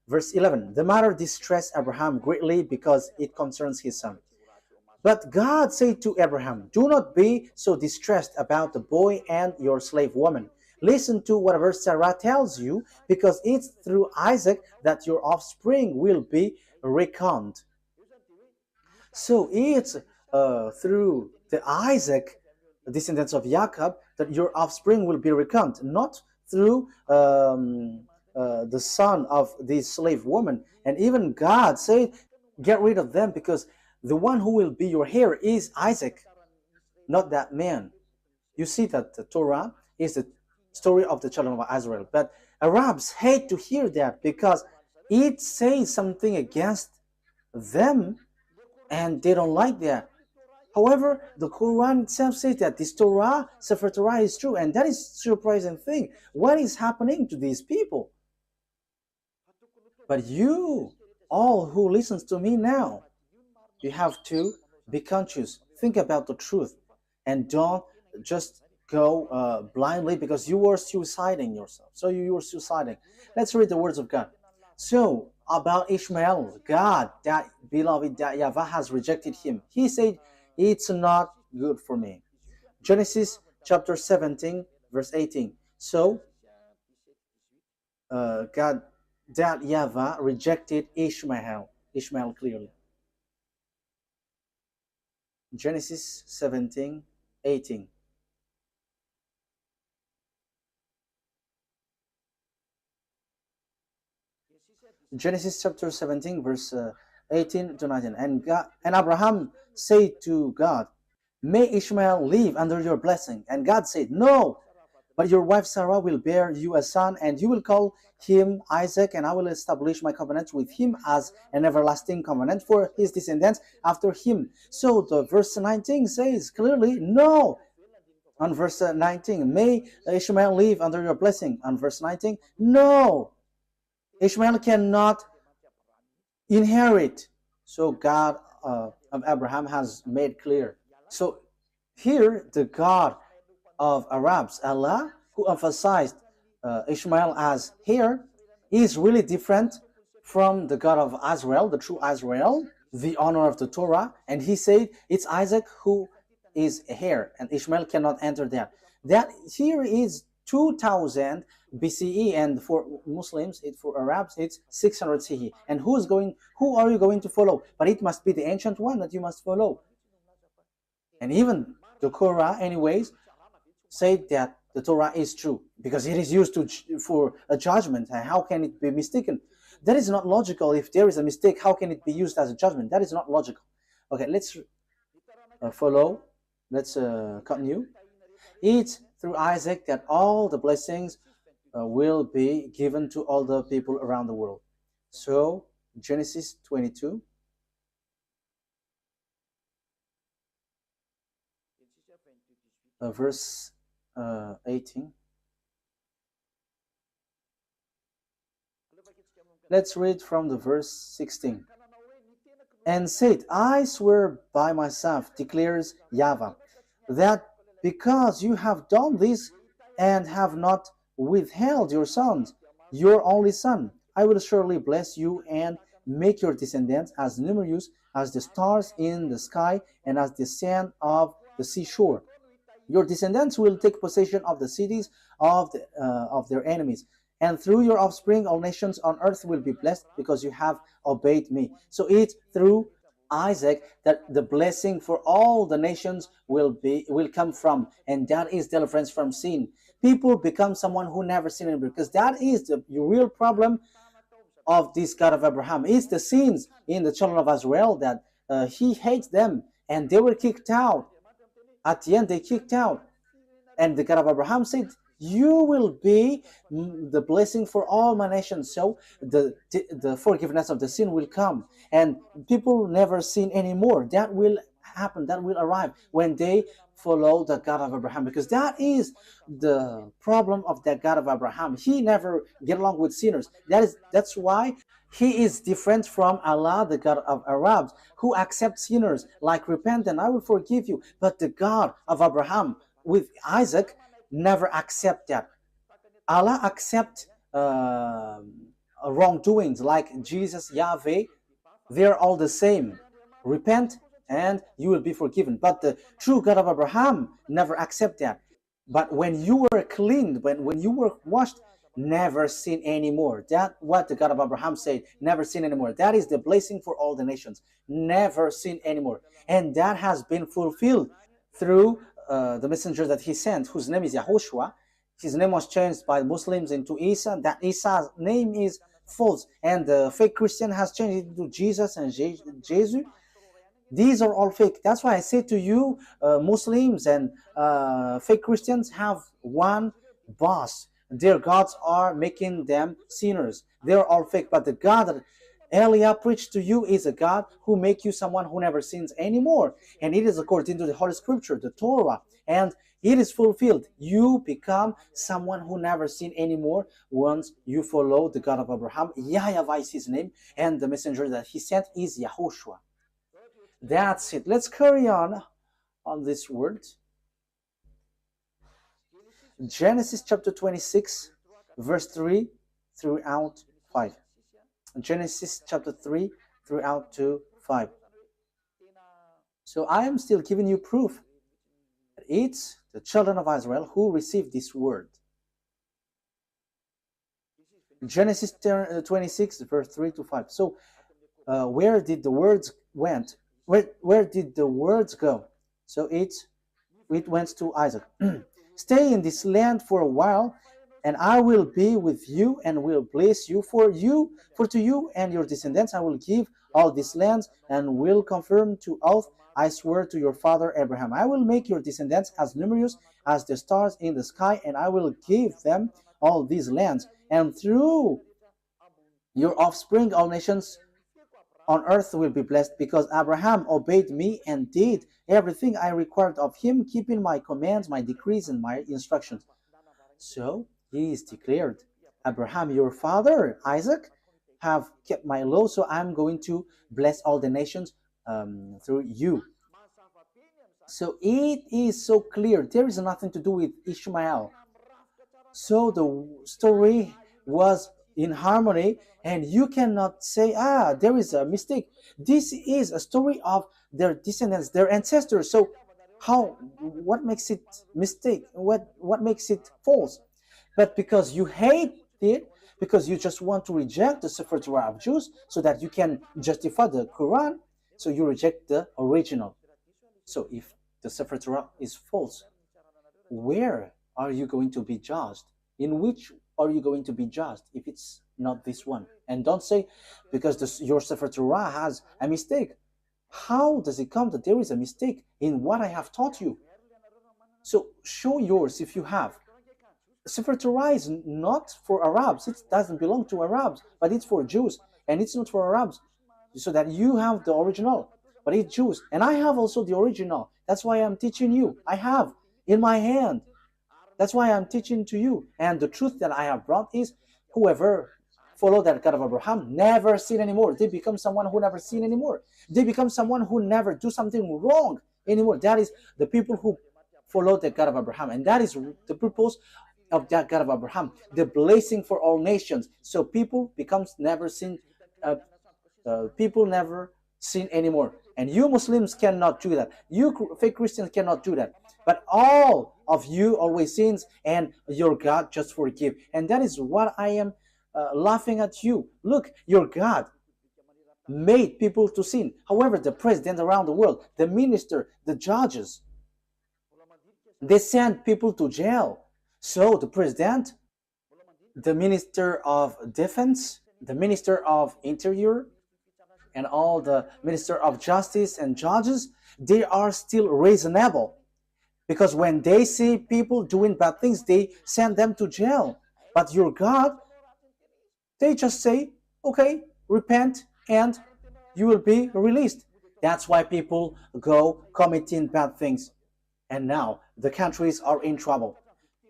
Speaker 1: Verse 11, the matter distressed Abraham greatly because it concerns his son. But God said to Abraham, do not be so distressed about the boy and your slave woman. Listen to whatever Sarah tells you, because it's through Isaac that your offspring will be reckoned. So it's through the Isaac, the descendants of Jacob, that your offspring will be reckoned, not through the son of this slave woman. And even God said, get rid of them, because the one who will be your heir is Isaac, not that man. You see that the Torah is the story of the children of Israel. But Arabs hate to hear that because it says something against them and they don't like that. However, the Quran itself says that this Torah, Sefer Torah, is true, and that is a surprising thing. What is happening to these people? But you, all who listens to me now, you have to be conscious. Think about the truth and don't just go blindly, because you are suiciding yourself. So you are suiciding. Let's read the words of God. So about Ishmael, God, that beloved, that YAHVAH has rejected him. He said, it's not good for me. Genesis chapter 17, verse 18. So God, that YAHVAH rejected Ishmael clearly. Genesis 17, 18. Genesis chapter 17, verse 18 to 19. And Abraham said to God, may Ishmael live under your blessing. And God said, no, but your wife Sarah will bear you a son, and you will call him Isaac, and I will establish my covenant with him as an everlasting covenant for his descendants after him. So the verse 19 says clearly, no. On verse 19, may Ishmael live under your blessing. On verse 19, no. Ishmael cannot inherit. So God of Abraham has made clear. So here the God of Arabs, Allah, who emphasized Ishmael as heir, is really different from the God of Israel, the true Israel, the honor of the Torah. And he said it's Isaac who is heir, and Ishmael cannot enter that. That here is 2000 BCE, and for Muslims, for Arabs, it's 600 CE. And who are you going to follow? But it must be the ancient one that you must follow. And even the Quran, anyways, said that the Torah is true because it is used for a judgment. And how can it be mistaken? That is not logical. If there is a mistake, how can it be used as a judgment? That is not logical. Okay, let's follow. Let's continue. It's through Isaac that all the blessings will be given to all the people around the world. So Genesis 22. Verse 18. Let's read from the verse 16. And said, I swear by myself, declares YAHVAH, that because you have done this and have not withheld your sons, your only son, I will surely bless you and make your descendants as numerous as the stars in the sky and as the sand of the seashore. Your descendants will take possession of the cities of their enemies. And through your offspring, all nations on earth will be blessed because you have obeyed me. So it's through Isaac that the blessing for all the nations will come from, and that is deliverance from sin. People become someone who never sinned anymore, because that is the real problem of this God of Abraham. It's the sins in the children of Israel that he hates them, and they were kicked out. At the end, they kicked out, and the God of Abraham said, you will be the blessing for all my nations. So the forgiveness of the sin will come, and people never sin anymore. That will happen, that will arrive when they follow the God of Abraham, because that is the problem of the God of Abraham. He never get along with sinners. That's why he is different from Allah, the God of Arabs, who accept sinners, like, repent and I will forgive you. But the God of Abraham with Isaac never accept that. Allah accept wrongdoings, like Jesus, Yahweh. They're all the same. Repent and you will be forgiven. But the true God of Abraham never accept that. But when you were cleaned, when you were washed, never sin anymore. That's what the God of Abraham said, never sin anymore. That is the blessing for all the nations. Never sin anymore. And that has been fulfilled through the messenger that he sent, whose name is YAHOSHUAH. His name was changed by Muslims into Isa. That Isa's name is false, and the fake Christian has changed it to Jesus and Jesus. These are all fake. That's why I say to you, Muslims and fake Christians have one boss. Their gods are making them sinners. They're all fake. But the God that Elia preached to you is a God who make you someone who never sins anymore. And it is according to the Holy Scripture, the Torah. And it is fulfilled. You become someone who never sin anymore once you follow the God of Abraham. YAHVAH is his name. And the messenger that he sent is YAHOSHUAH. That's it. Let's carry on this word. Genesis chapter 26, verse 3 throughout 5. Genesis chapter 3 throughout to 5. So I am still giving you proof that it's the children of Israel who received this word. Genesis 26, verse 3 to 5. So where did the words went? Where did the words go? So it went to Isaac. Stay in this land for a while, and I will be with you and will bless you. For to you and your descendants I will give all these lands, and will confirm to oath, I swear to your father Abraham, I will make your descendants as numerous as the stars in the sky, and I will give them all these lands. And through your offspring all nations on earth will be blessed, because Abraham obeyed me and did everything I required of him, keeping my commands, my decrees, and my instructions. So he is declared, Abraham, your father, Isaac, have kept my law, so I'm going to bless all the nations through you. So it is so clear. There is nothing to do with Ishmael. So the story was in harmony, and you cannot say, there is a mistake. This is a story of their descendants, their ancestors. So what makes it mistake? What makes it false? But because you hate it, because you just want to reject the Sefer Torah of Jews so that you can justify the Quran, so you reject the original. So if the Sefer Torah is false, where are you going to be judged? In which are you going to be judged if it's not this one? And don't say, because your Sefer Torah has a mistake. How does it come that there is a mistake in what I have taught you? So show yours if you have. Sefer Torah is not for Arabs. It doesn't belong to Arabs, but it's for Jews. And it's not for Arabs. So that you have the original, but it's Jews. And I have also the original. That's why I'm teaching you. I have in my hand. That's why I'm teaching to you. And the truth that I have brought is, whoever follow that God of Abraham never sin anymore. They become someone who never sin anymore. They become someone who never do something wrong anymore. That is the people who follow the God of Abraham. And that is the purpose of that God of Abraham, the blessing for all nations. So people becomes never sin. People never sin anymore. And you Muslims cannot do that. You fake Christians cannot do that. But all of you always sins, and your God just forgive. And that is what I am laughing at you. Look, your God, made people to sin. However, the president around the world, the minister, the judges, they send people to jail. So the president, the minister of defense, the minister of interior, and all the minister of justice and judges, they are still reasonable. Because when they see people doing bad things, they send them to jail. But your God, they just say, okay, repent and you will be released. That's why people go committing bad things. And now the countries are in trouble.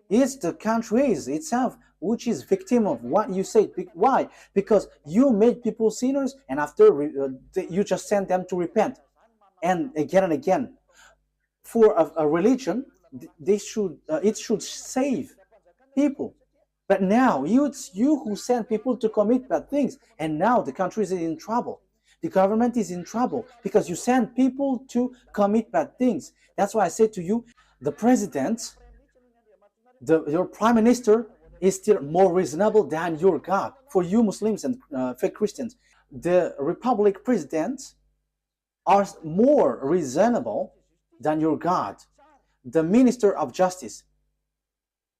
Speaker 1: It's the countries itself which is victim of what you say. Why? Because you made people sinners, and after you just send them to repent. And again, for a religion, it should save people. But now it's you who send people to commit bad things, and now the country is in trouble. The government is in trouble because you send people to commit bad things. That's why I say to you, the president, your prime minister is still more reasonable than your God. For you Muslims and fake Christians, the republic presidents are more reasonable than your God. The minister of justice,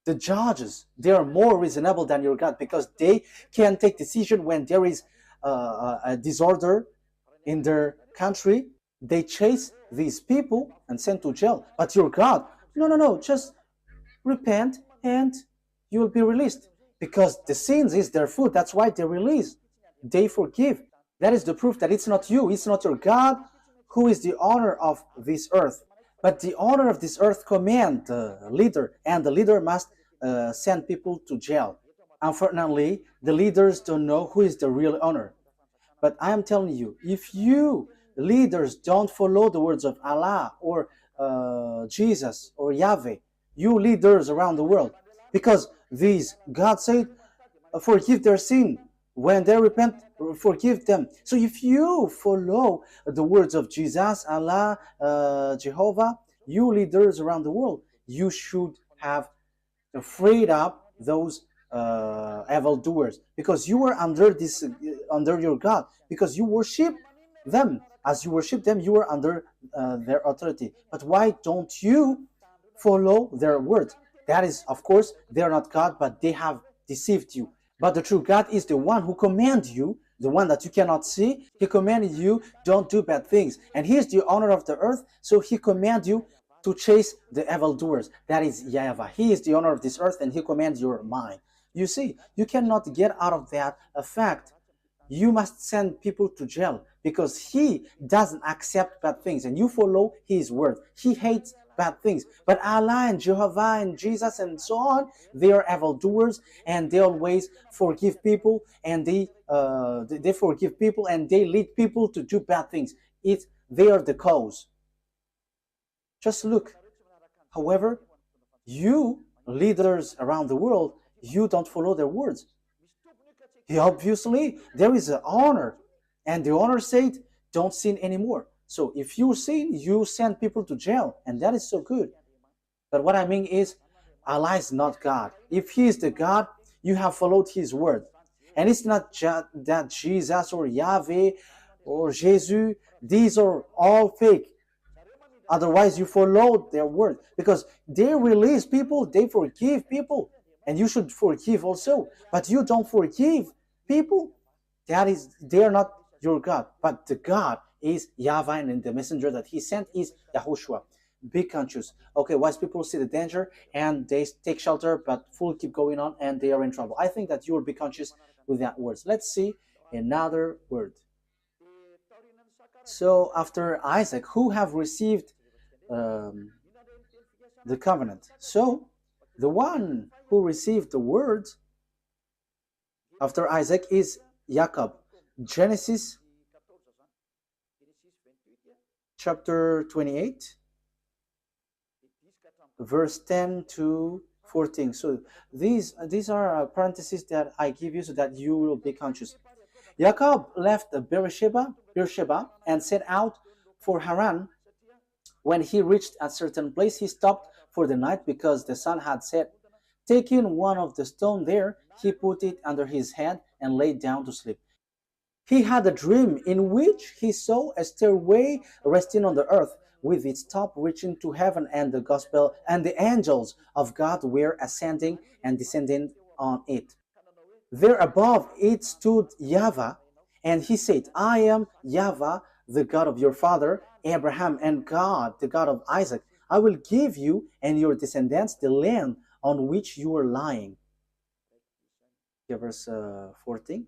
Speaker 1: the judges, they are more reasonable than your God because they can take decision when there is a disorder in their country. They chase these people and send to jail. But your God, no, just repent and you will be released. Because the sins is their food. That's why they release. They forgive. That is the proof that it's not you, it's not your God who is the owner of this earth. But the owner of this earth command the leader, and the leader must send people to jail. Unfortunately, the leaders don't know who is the real owner. But I am telling you, if you leaders don't follow the words of Allah or Jesus or Yahweh, you leaders around the world, because God said, forgive their sin. When they repent, forgive them. So if you follow the words of Jesus, Allah, Jehovah, you leaders around the world, you should have freed up those evil doers, because you were under your God, because you worship them. As you worship them, you are under their authority. But why don't you follow their words? That is, of course, they are not God, but they have deceived you. But the true God is the one who commands you, the one that you cannot see. He commanded you, don't do bad things. And he is the owner of the earth, so he commands you to chase the evildoers. That is YAHVAH. He is the owner of this earth, and he commands your mind. You see, you cannot get out of that a fact. You must send people to jail because he doesn't accept bad things, and you follow his word. He hates bad things. But Allah and Jehovah and Jesus and so on, they are evildoers, and they always forgive people, and they forgive people, and they lead people to do bad things. They are the cause. Just look. However, you leaders around the world, you don't follow their words. Obviously, there is an honor, and the honor said, don't sin anymore. So if you sin, you send people to jail, and that is so good. But what I mean is, Allah is not God. If he is the God, you have followed his word. And it's not that Jesus or Yahweh or Jesus, these are all fake. Otherwise, you followed their word, because they release people, they forgive people, and you should forgive also. But you don't forgive people. They are not your God. But the God is YAHVAH, and the messenger that he sent is YAHOSHUAH. Be conscious. Okay, wise people see the danger and they take shelter, but fools keep going on and they are in trouble. I think that you will be conscious with that words. Let's see another word. So after Isaac, who have received the covenant? So the one who received the words after Isaac is Jacob. Genesis chapter 28, verse 10 to 14. So these are parentheses that I give you so that you will be conscious. Jacob left Beersheba and set out for Haran. When he reached a certain place, he stopped for the night because the sun had set. Taking one of the stones there, he put it under his head and lay down to sleep. He had a dream in which he saw a stairway resting on the earth with its top reaching to heaven, and the gospel and the angels of God were ascending and descending on it. There above it stood YAHVAH, and he said, I am YAHVAH, the God of your father Abraham, and God, the God of Isaac. I will give you and your descendants the land on which you are lying. Okay, verse 14.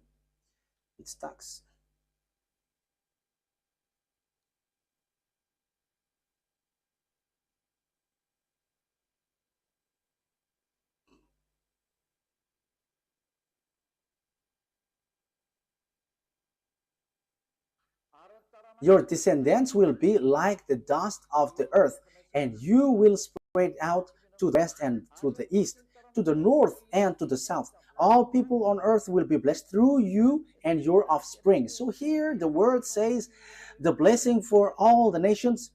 Speaker 1: It stacks. Your descendants will be like the dust of the earth, and you will spread out to the west and to the east, to the north and to the south. All people on earth will be blessed through you and your offspring. So here the word says the blessing for all the nations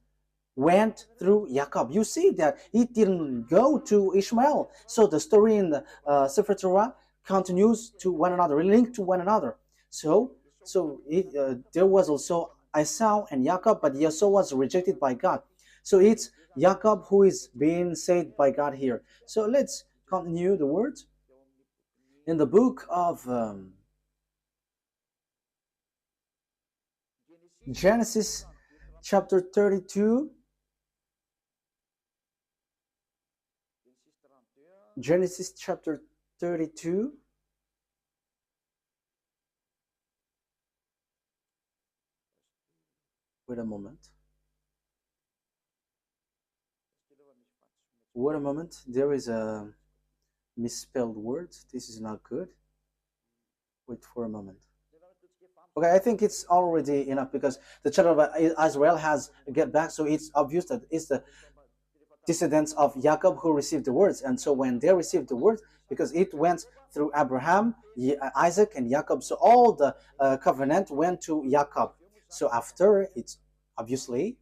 Speaker 1: went through Jacob. You see that it didn't go to Ishmael. So the story in the Sefer Torah continues to one another, linked to one another. There was also Esau and Jacob, but Esau was rejected by God. So it's Jacob who is being saved by God here. So let's continue the words. In the book of Genesis chapter 32, Genesis chapter 32. Wait a moment. Wait a moment. There is a misspelled word. This is not good. Wait for a moment. Okay, I think it's already enough because the children of Israel has get back, so it's obvious that it's the descendants of Jacob who received the words. And so when they received the words, because it went through Abraham, Isaac, and Jacob, so all the covenant went to Jacob. So after, it's obviously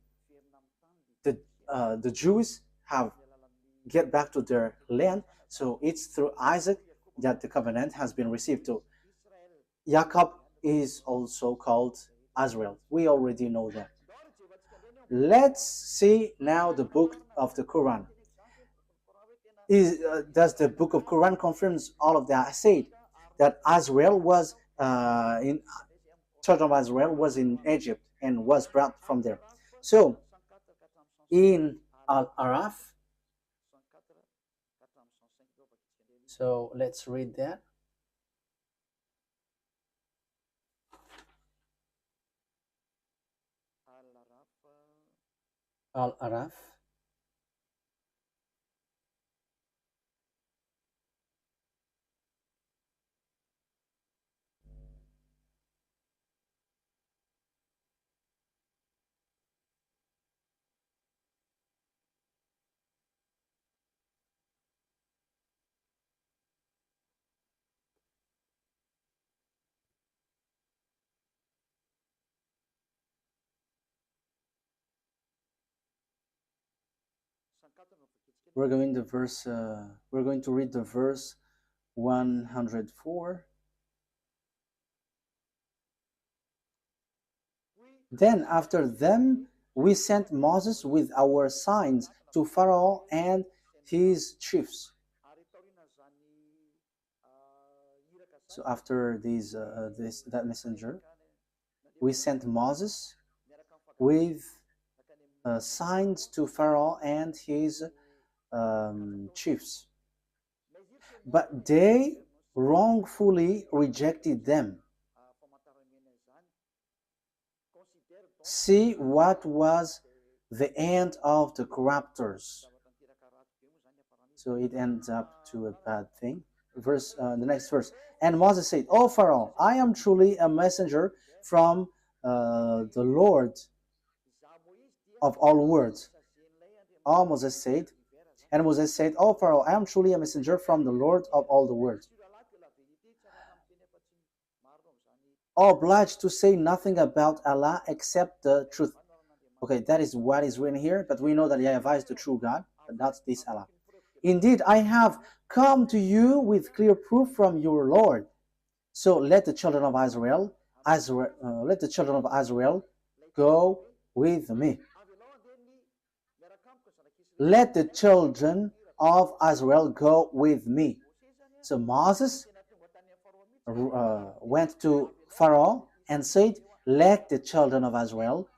Speaker 1: the Jews have get back to their land. So it's through Isaac that the covenant has been received to. Jacob is also called Israel. We already know that. Let's see now the book of the Quran. Does the book of Quran confirms all of that? I said that Israel was in children of Israel was in Egypt and was brought from there. So in Al-Araf, so let's read that. Al-Araf. We're going to read the verse 104. Then after them we sent Moses with our signs to Pharaoh and his chiefs. So after that messenger, we sent Moses with signs to Pharaoh and his chiefs. But they wrongfully rejected them. See what was the end of the corruptors. So it ends up to a bad thing. The next verse. And Moses said, "O Pharaoh, I am truly a messenger from the Lord of all words." And Moses said, "O Pharaoh, I am truly a messenger from the Lord of all the words, obliged to say nothing about Allah except the truth." Okay, that is what is written here, but we know that YAHVAH is the true God, but not this Allah. "Indeed, I have come to you with clear proof from your Lord. So let the children of Israel Israel, let the children of Israel go with me. Let the children of Israel go with me. So Moses went to Pharaoh and said, let the children of Israel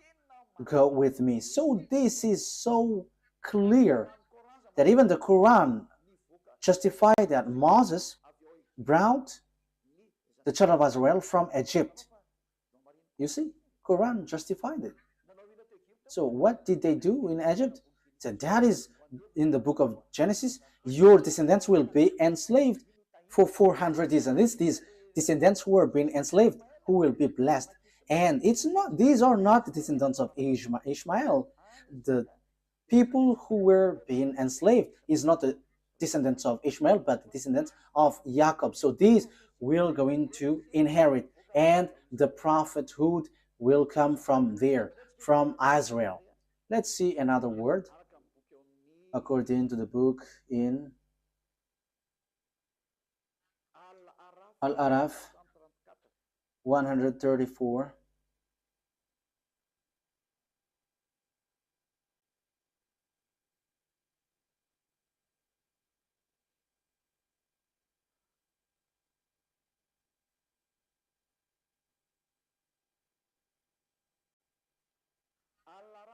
Speaker 1: go with me. So this is so clear that even the Quran justified that Moses brought the children of Israel from Egypt. You see, Quran justified it. So what did they do in Egypt? So that is in the book of Genesis. Your descendants will be enslaved for 400 years, and these descendants who are being enslaved, who will be blessed. And it's not; these are not the descendants of Ishmael. The people who were being enslaved is not the descendants of Ishmael, but the descendants of Jacob. So these will going to inherit, and the prophethood will come from there, from Israel. Let's see another word according to the book in Al-Araf 134.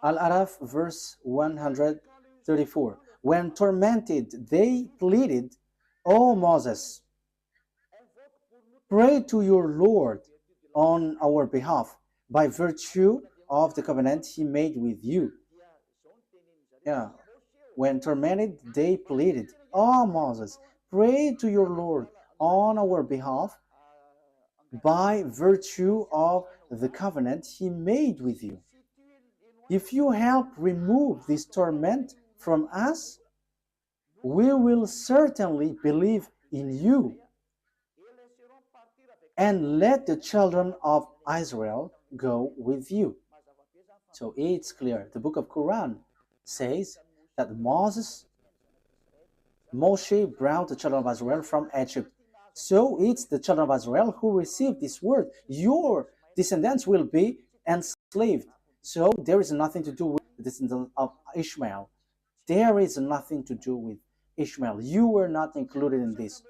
Speaker 1: Al-Araf verse 134. When tormented, they pleaded, O Moses, pray to your Lord on our behalf by virtue of the covenant he made with you. Yeah. When tormented, they pleaded, O Moses, pray to your Lord on our behalf by virtue of the covenant he made with you. If you help remove this torment from us, we will certainly believe in you. And let the children of Israel go with you. So it's clear. The book of Quran says that Moshe brought the children of Israel from Egypt. So it's the children of Israel who received this word. Your descendants will be enslaved. So there is nothing to do with the descendants of Ishmael. There is nothing to do with Ishmael. You were not included in this.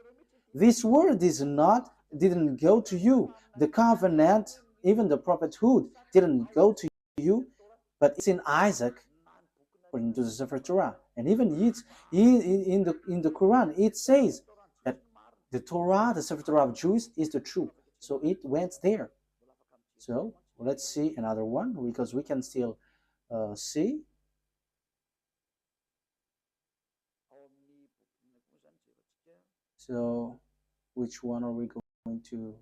Speaker 1: This word didn't go to you. The covenant, even the prophethood, didn't go to you, but it's in Isaac, according to the Sefer Torah. And even it's in the Quran, it says that the Torah, the Sefer Torah of Jews, is the truth. So it went there. So let's see another one, because we can still see. So which one are we going to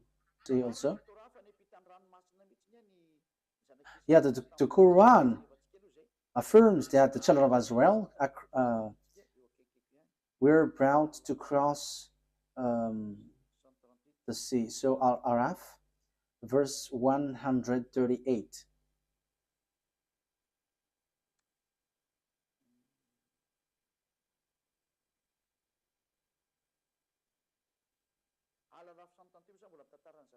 Speaker 1: see also? Yeah, the Quran affirms that the children of Israel were brought to cross the sea. So Al-Araf, verse 138.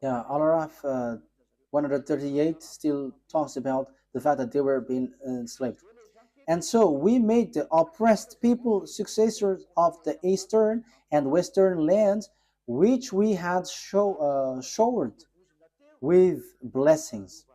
Speaker 1: Yeah, Al-Araf 138 still talks about the fact that they were being enslaved. And so we made the oppressed people successors of the eastern and western lands, which we had showered with blessings.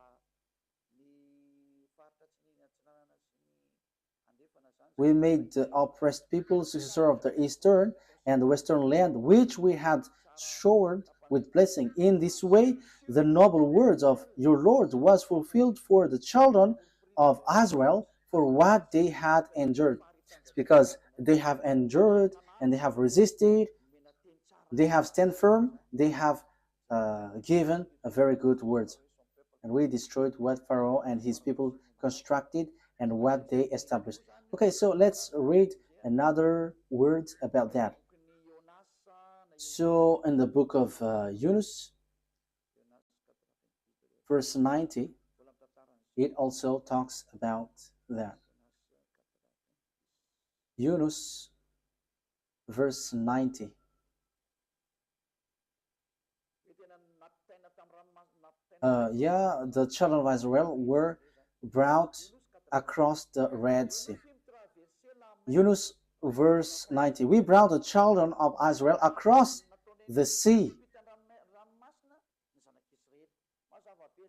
Speaker 1: We made the oppressed people successor of the eastern and the western land, which we had showered with blessing. In this way, the noble words of your Lord was fulfilled for the children of Israel for what they had endured. It's because they have endured and they have resisted, they have stand firm, they have given a very good words. And we destroyed what Pharaoh and his people constructed and what they established. Okay, so let's read another words about that. So in the book of Yunus, verse 90, it also talks about that. Yunus, verse 90. Yeah, the children of Israel were brought across the Red Sea. Yunus verse 90. We brought the children of Israel across the sea.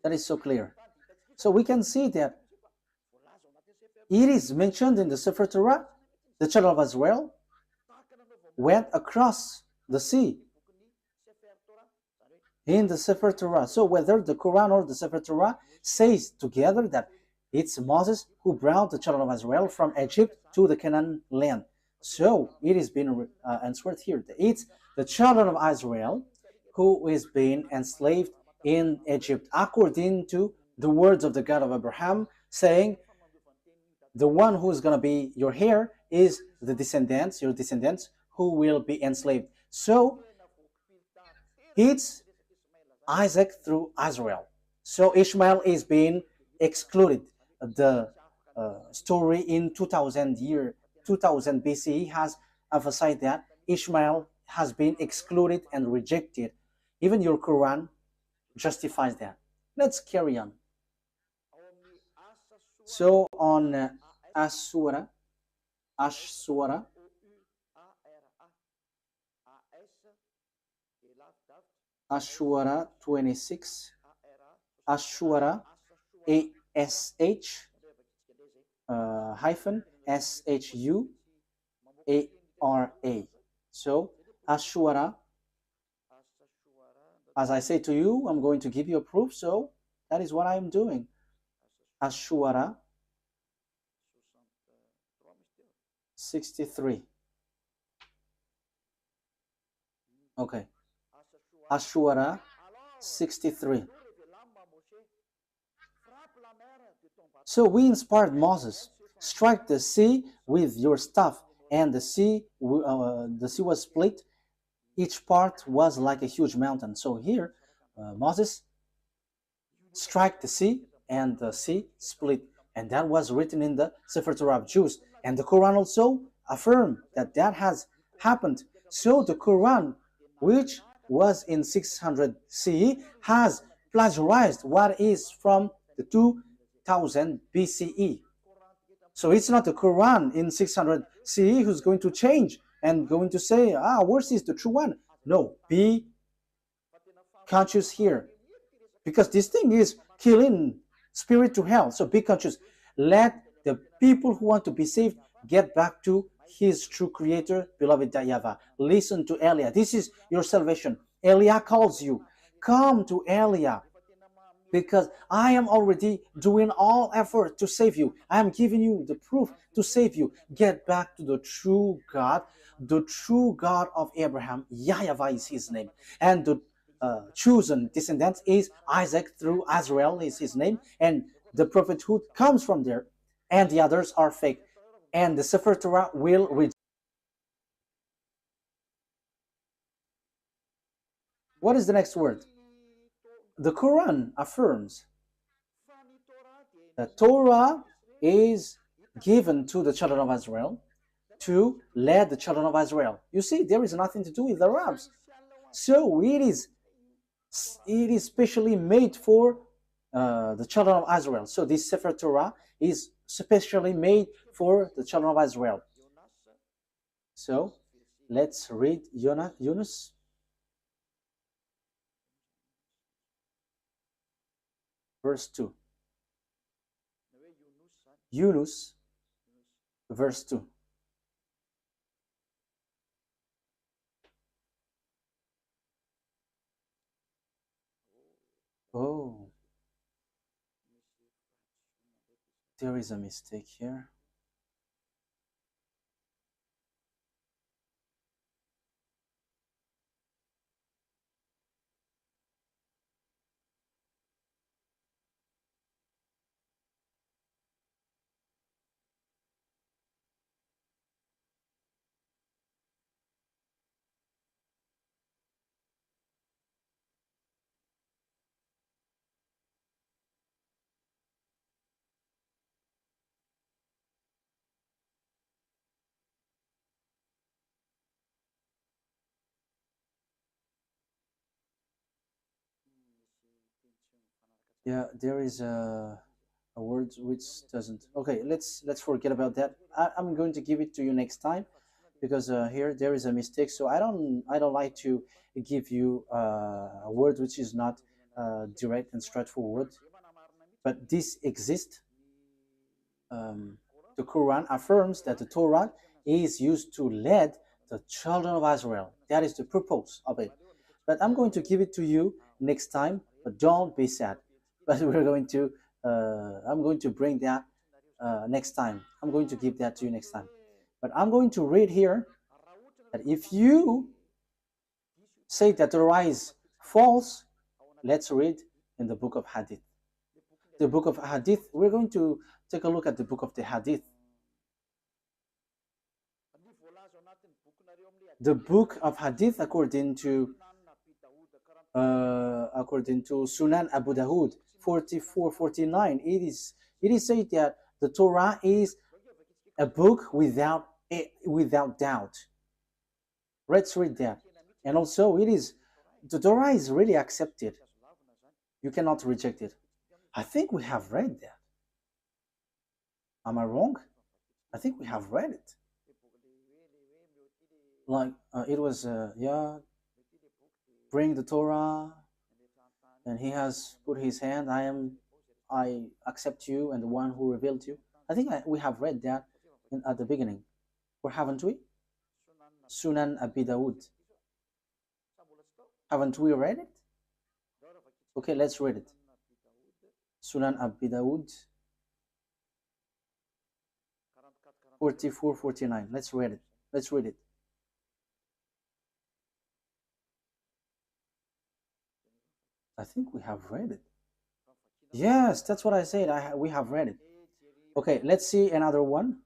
Speaker 1: That is so clear. So we can see that it is mentioned in the Sefer Torah. The children of Israel went across the sea in the Sefer Torah. So whether the Quran or the Sefer Torah says together that it's Moses who brought the children of Israel from Egypt to the Canaan land. So it is being answered here. It's the children of Israel who is being enslaved in Egypt, according to the words of the God of Abraham, saying, the one who is going to be your heir is the descendants, your descendants, who will be enslaved. So it's Isaac through Israel. So Ishmael is being excluded. The story in 2000 BCE has emphasized that Ishmael has been excluded and rejected. Even your Quran justifies that. Let's carry on. So on Ashura, Ashura, Ashura 26, Ashura, ASH hyphen SHUARA. So Ashura, as I say to you, I'm going to give you a proof. So that is what I'm doing. Ashura 63. Okay. Ashura 63. So we inspired Moses, strike the sea with your staff, and the sea was split. Each part was like a huge mountain. So here, Moses strike the sea, and the sea split. And that was written in the Sefer Torah of Jews. And the Quran also affirmed that that has happened. So the Quran, which was in 600 CE, has plagiarized what is from the 2000 BCE. So it's not the Quran in 600 CE who's going to change and going to say, ours is the true one. No, be conscious here. Because this thing is killing spirit to hell. So be conscious. Let the people who want to be saved get back to his true creator, beloved YAHVAH. Listen to Elia. This is your salvation. Elia calls you. Come to Elia, because I am already doing all effort to save you. I am giving you the proof to save you. Get back to the true God of Abraham. YAHVAH is his name. And the chosen descendant is Isaac through Israel is his name. And the prophethood comes from there. And the others are fake. And the Sefer Torah will read. What is the next word? The Quran affirms that Torah is given to the children of Israel to lead the children of Israel. You see, there is nothing to do with the Arabs. So it is specially made for the children of Israel. So this Sefer Torah is specially made for the children of Israel. So let's read Yunus. Verse 2. Yunus, verse 2. Oh, there is a mistake here. Yeah, there is a word which doesn't. Okay, let's forget about that. I'm going to give it to you next time because here there is a mistake. So I don't like to give you a word which is not direct and straightforward. But this exists. Um, the Quran affirms that the Torah is used to lead the children of Israel. That is the purpose of it. But I'm going to give it to you next time. But don't be sad. But I'm going to bring that next time. I'm going to give that to you next time. But I'm going to read here that if you say that the Torah is false, let's read in the book of Hadith. The book of Hadith, we're going to take a look at the book of the Hadith. The book of Hadith, according to Sunan Abu Dawud 4449, it is said that the Torah is a book without doubt. Let's read that. And also the Torah is really accepted. You cannot reject it. I think we have read that. Am I wrong? I think we have read it. Like it was bring the Torah, and he has put his hand. I accept you, and the one who revealed you. I think we have read that at the beginning, or haven't we? Sunan Abi Dawud. Haven't we read it? Okay, let's read it. Sunan Abi Dawud 4449. Let's read it. Let's read it. I think we have read it. Yes, that's what I said. We have read it. Okay, let's see another one.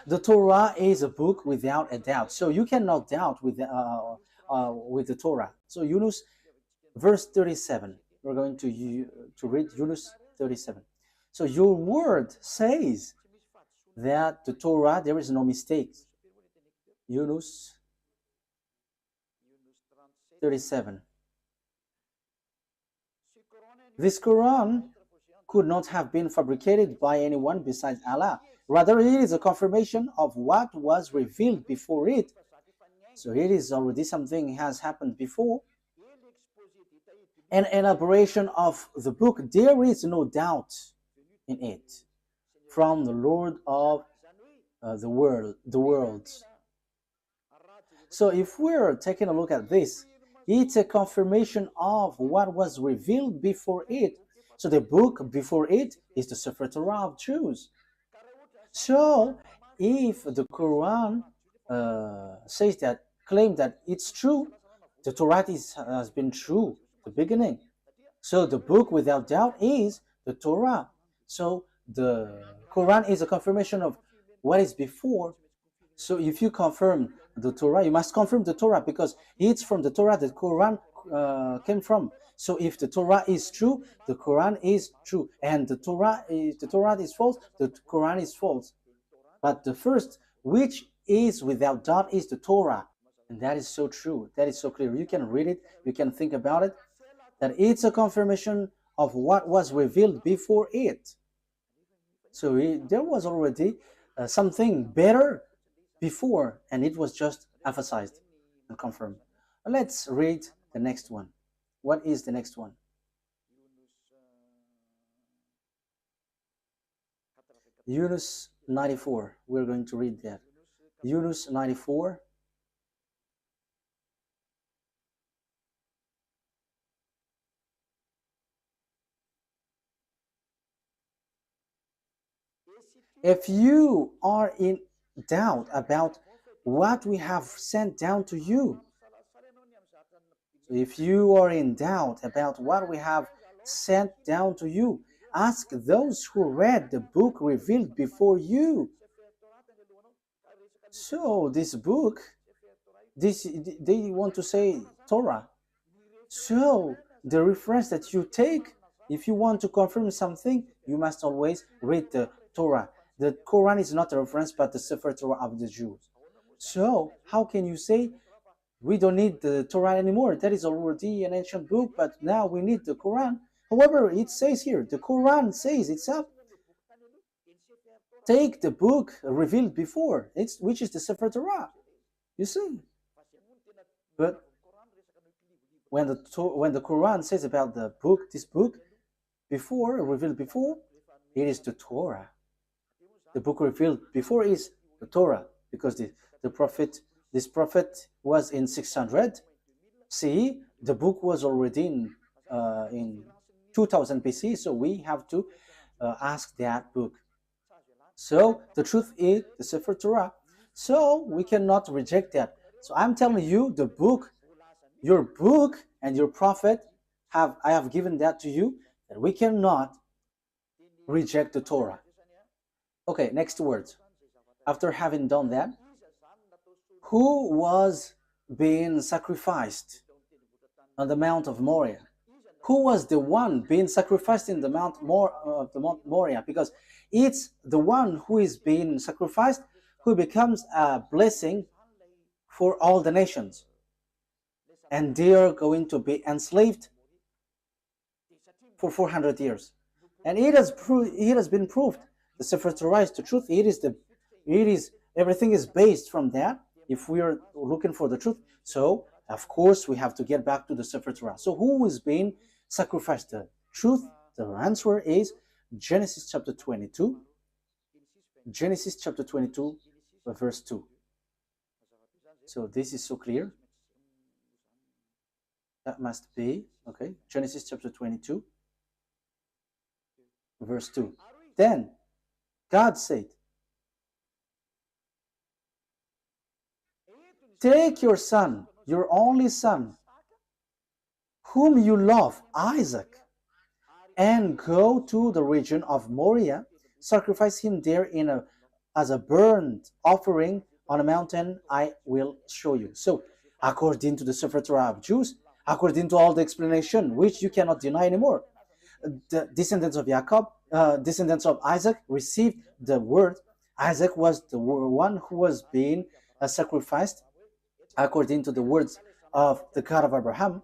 Speaker 1: The Torah is a book without a doubt. So you cannot doubt with the Torah. So Yunus, verse 37. We're going to read Yunus 37. So your word says that the Torah, there is no mistake. Yunus 37. This Quran could not have been fabricated by anyone besides Allah. Rather, it is a confirmation of what was revealed before it. So it is already something has happened before. An elaboration of the book, there is no doubt in it, from the Lord of the world. So if we're taking a look at this, it's a confirmation of what was revealed before it. So the book before it is the Sefer Torah of Jews. So if the Quran says that, claim that it's true, the Torah has been true the beginning. So the book without doubt is the Torah. So the Quran is a confirmation of what is before. So if you confirm the Torah, you must confirm the Torah because it's from the Torah that Quran came from. So if the Torah is true, the Quran is true, and the Torah is false, the Quran is false. But the first, which is without doubt, is the Torah, and that is so true. That is so clear. You can read it, you can think about it, that it's a confirmation of what was revealed before it. So there was already something better before, and it was just emphasized and confirmed. Let's read the next one. What is the next one? Yunus 94. We're going to read that. Yunus 94. If you are in doubt about what we have sent down to you, if you are in doubt about what we have sent down to you, ask those who read the book revealed before you. So this book, they want to say Torah. So the reference that you take, if you want to confirm something, you must always read the Torah. The Quran is not a reference, but the Sefer Torah of the Jews. So how can you say We don't need the Torah anymore. That is already an ancient book, but now we need the Quran. However, it says here, the Quran says itself, take the book revealed before, which is the Sefer Torah. You see? But when the Quran says about the book, this book, before, revealed before, it is the Torah. The book revealed before is the Torah, because this prophet was in 600 CE. The book was already in 2000 BC, so we have to ask that book. So the truth is the Sefer Torah. So we cannot reject that. So I'm telling you, the book, your book and your prophet, I have given that to you, that we cannot reject the Torah. Okay, next words. After having done that, who was being sacrificed on the Mount of Moriah? Who was the one being sacrificed in the Mount Moriah? Because it's the one who is being sacrificed who becomes a blessing for all the nations. And they are going to be enslaved for 400 years. And it has been proved. The Sefer Torah is the truth. Everything is based from that. If we are looking for the truth, so of course we have to get back to the Sefer Torah. So who is being sacrificed? The truth, the answer is Genesis chapter 22. Genesis chapter 22, verse 2. So this is so clear. That must be, okay, Genesis chapter 22, verse 2. Then God said, take your son, your only son, whom you love, Isaac, and go to the region of Moriah, sacrifice him there as a burnt offering on a mountain I will show you. So, according to the Sefer Torah of Jews, according to all the explanation, which you cannot deny anymore, the descendants of Jacob, descendants of Isaac, received the word. Isaac was the one who was being sacrificed according to the words of the God of Abraham.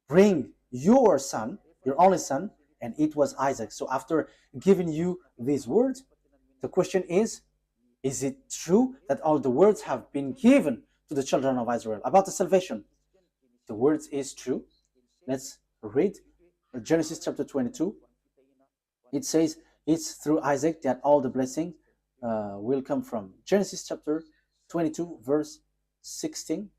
Speaker 1: Bring your son, your only son, and it was Isaac. So after giving you these words, the question is it true that all the words have been given to the children of Israel about the salvation? The words is true. Let's read Genesis chapter 22. It says it's through Isaac that all the blessings will come from. Genesis chapter 22, verse 16.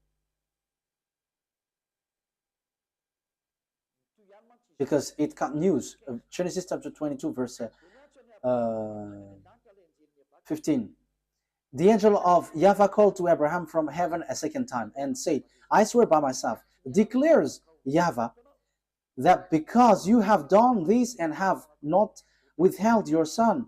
Speaker 1: Because it continues. Genesis chapter 22, verse 15. The angel of YAHVAH called to Abraham from heaven a second time and said, I swear by myself, declares YAHVAH, that because you have done this and have not withheld your son,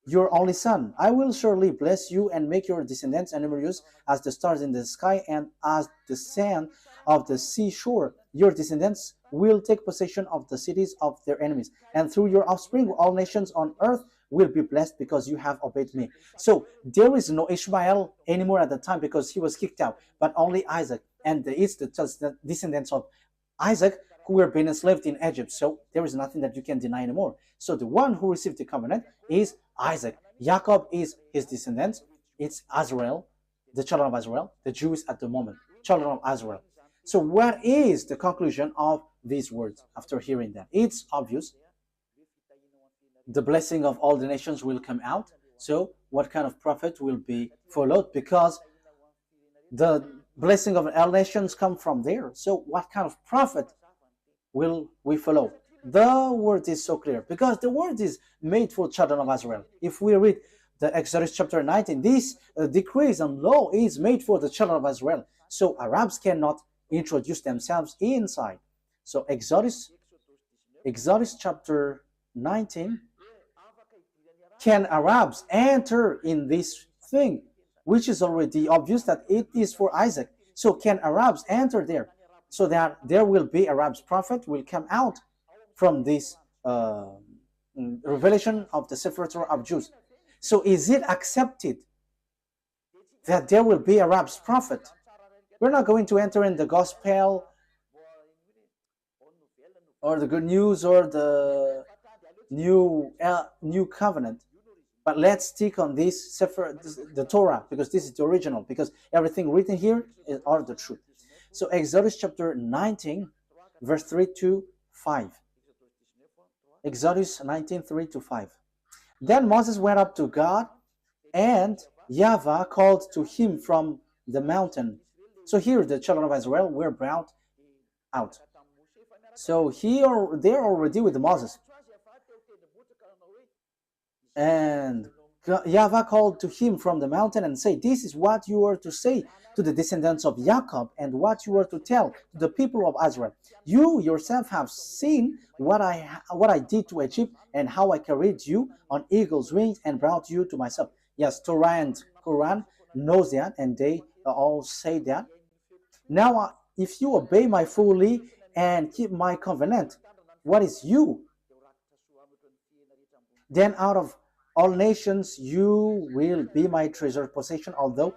Speaker 1: your only son, I will surely bless you and make your descendants numerous as the stars in the sky and as the sand of the seashore. Your descendants will take possession of the cities of their enemies, and through your offspring all nations on earth will be blessed because you have obeyed me. So there is no Ishmael anymore at the time because he was kicked out, but only Isaac, and it's the descendants of Isaac who were being enslaved in Egypt. So there is nothing that you can deny anymore. So the one who received the covenant is Isaac. Jacob is his descendants. It's Israel, the children of Israel, the Jews at the moment, children of Israel. So what is the conclusion of these words after hearing that? It's obvious. The blessing of all the nations will come out. So what kind of prophet will be followed? Because the blessing of all nations come from there. So what kind of prophet will we follow? The word is so clear because the word is made for children of Israel. If we read the Exodus chapter 19, this decrees and law is made for the children of Israel. So Arabs cannot introduce themselves inside. So Exodus chapter 19, can Arabs enter in this thing, which is already obvious that it is for Isaac? So can Arabs enter there? So that there will be Arabs prophet will come out from this revelation of the Sefer Torah of Jews. So is it accepted that there will be Arabs prophet? We're not going to enter in the gospel or the good news or the new covenant, but let's stick on this Sefer, the Torah, because this is the original, because everything written here are the truth. So Exodus chapter 19, verse 3 to 5. Exodus 19, 3 to 5. Then Moses went up to God, and YAHVAH called to him from the mountain. So here the children of Israel were brought out. So they're already with Moses. And YAHVAH called to him from the mountain and said, "This is what you are to say to the descendants of Jacob, and what you are to tell to the people of Israel. You yourself have seen what I did to Egypt, and how I carried you on eagle's wings and brought you to myself." Yes, Torah and Quran knows that, and they all say that. Now, if you obey my fully and keep my covenant, what is you? Then out of all nations you will be my treasured possession, although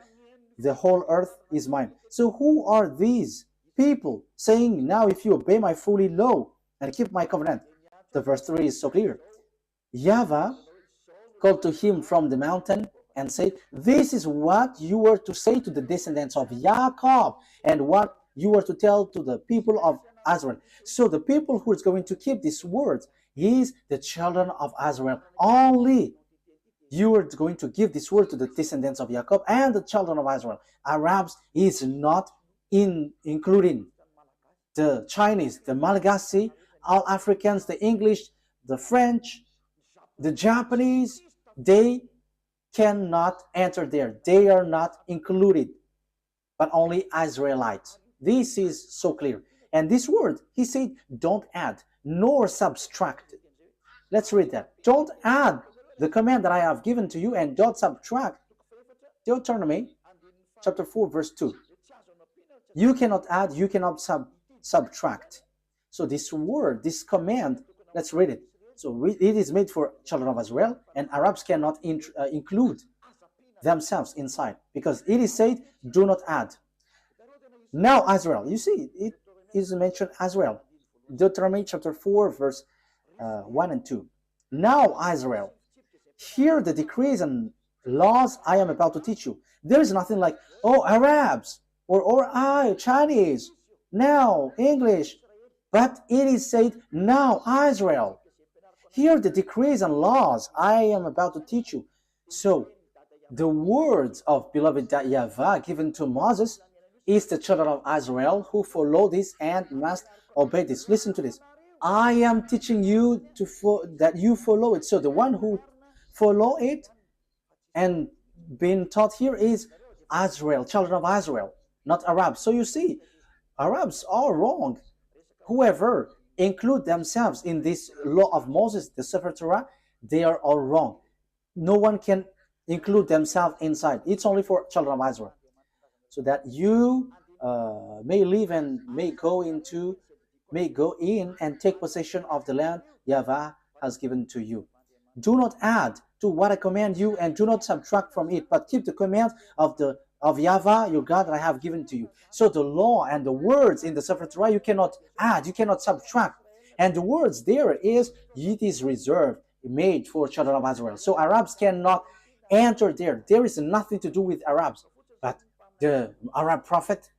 Speaker 1: the whole earth is mine. So who are these people saying, now if you obey my fully law and keep my covenant? The verse 3 is so clear. YAHVAH called to him from the mountain and said, "This is what you were to say to the descendants of Jacob, and what you were to tell to the people of Israel." So the people who is going to keep these words is the children of Israel. Only you are going to give this word to the descendants of Jacob and the children of Israel. Arabs is not including the Chinese, the Malagasy, all Africans, the English, the French, the Japanese. They cannot enter there. They are not included, but only Israelites. This is so clear. And this word, he said, don't add nor subtract. Let's read that. Don't add the command that I have given to you, and don't subtract. Deuteronomy chapter 4 verse 2. You cannot add, you cannot subtract. So this word, this command, let's read it. So it is made for children of Israel, and Arabs cannot include themselves inside, because it is said, do not add. Now Israel, you see, it is mentioned Israel. Deuteronomy chapter 4 verse 1 and 2. Now Israel, hear the decrees and laws I am about to teach you. There is nothing like, oh, Arabs, or I, Chinese, now English. But it is said, now Israel, hear the decrees and laws I am about to teach you. So the words of beloved YAHVAH given to Moses is the children of Israel who follow this and must obey this. Listen to this. I am teaching you that you follow it. So the one who follow it and being taught here is Israel, children of Israel, not Arabs. So you see, Arabs are wrong. Whoever include themselves in this law of Moses, the Sefer Torah, they are all wrong. No one can include themselves inside. It's only for children of Israel, so that you may live and may go in and take possession of the land YAHVAH has given to you. Do not add to what I command you, and do not subtract from it, but keep the command of YAHVAH your God that I have given to you. So the law and the words in the Sefer Torah, you cannot add, you cannot subtract. And the words there is, it is reserved, made for children of Israel. So Arabs cannot enter there. There is nothing to do with Arabs. But the Arab prophet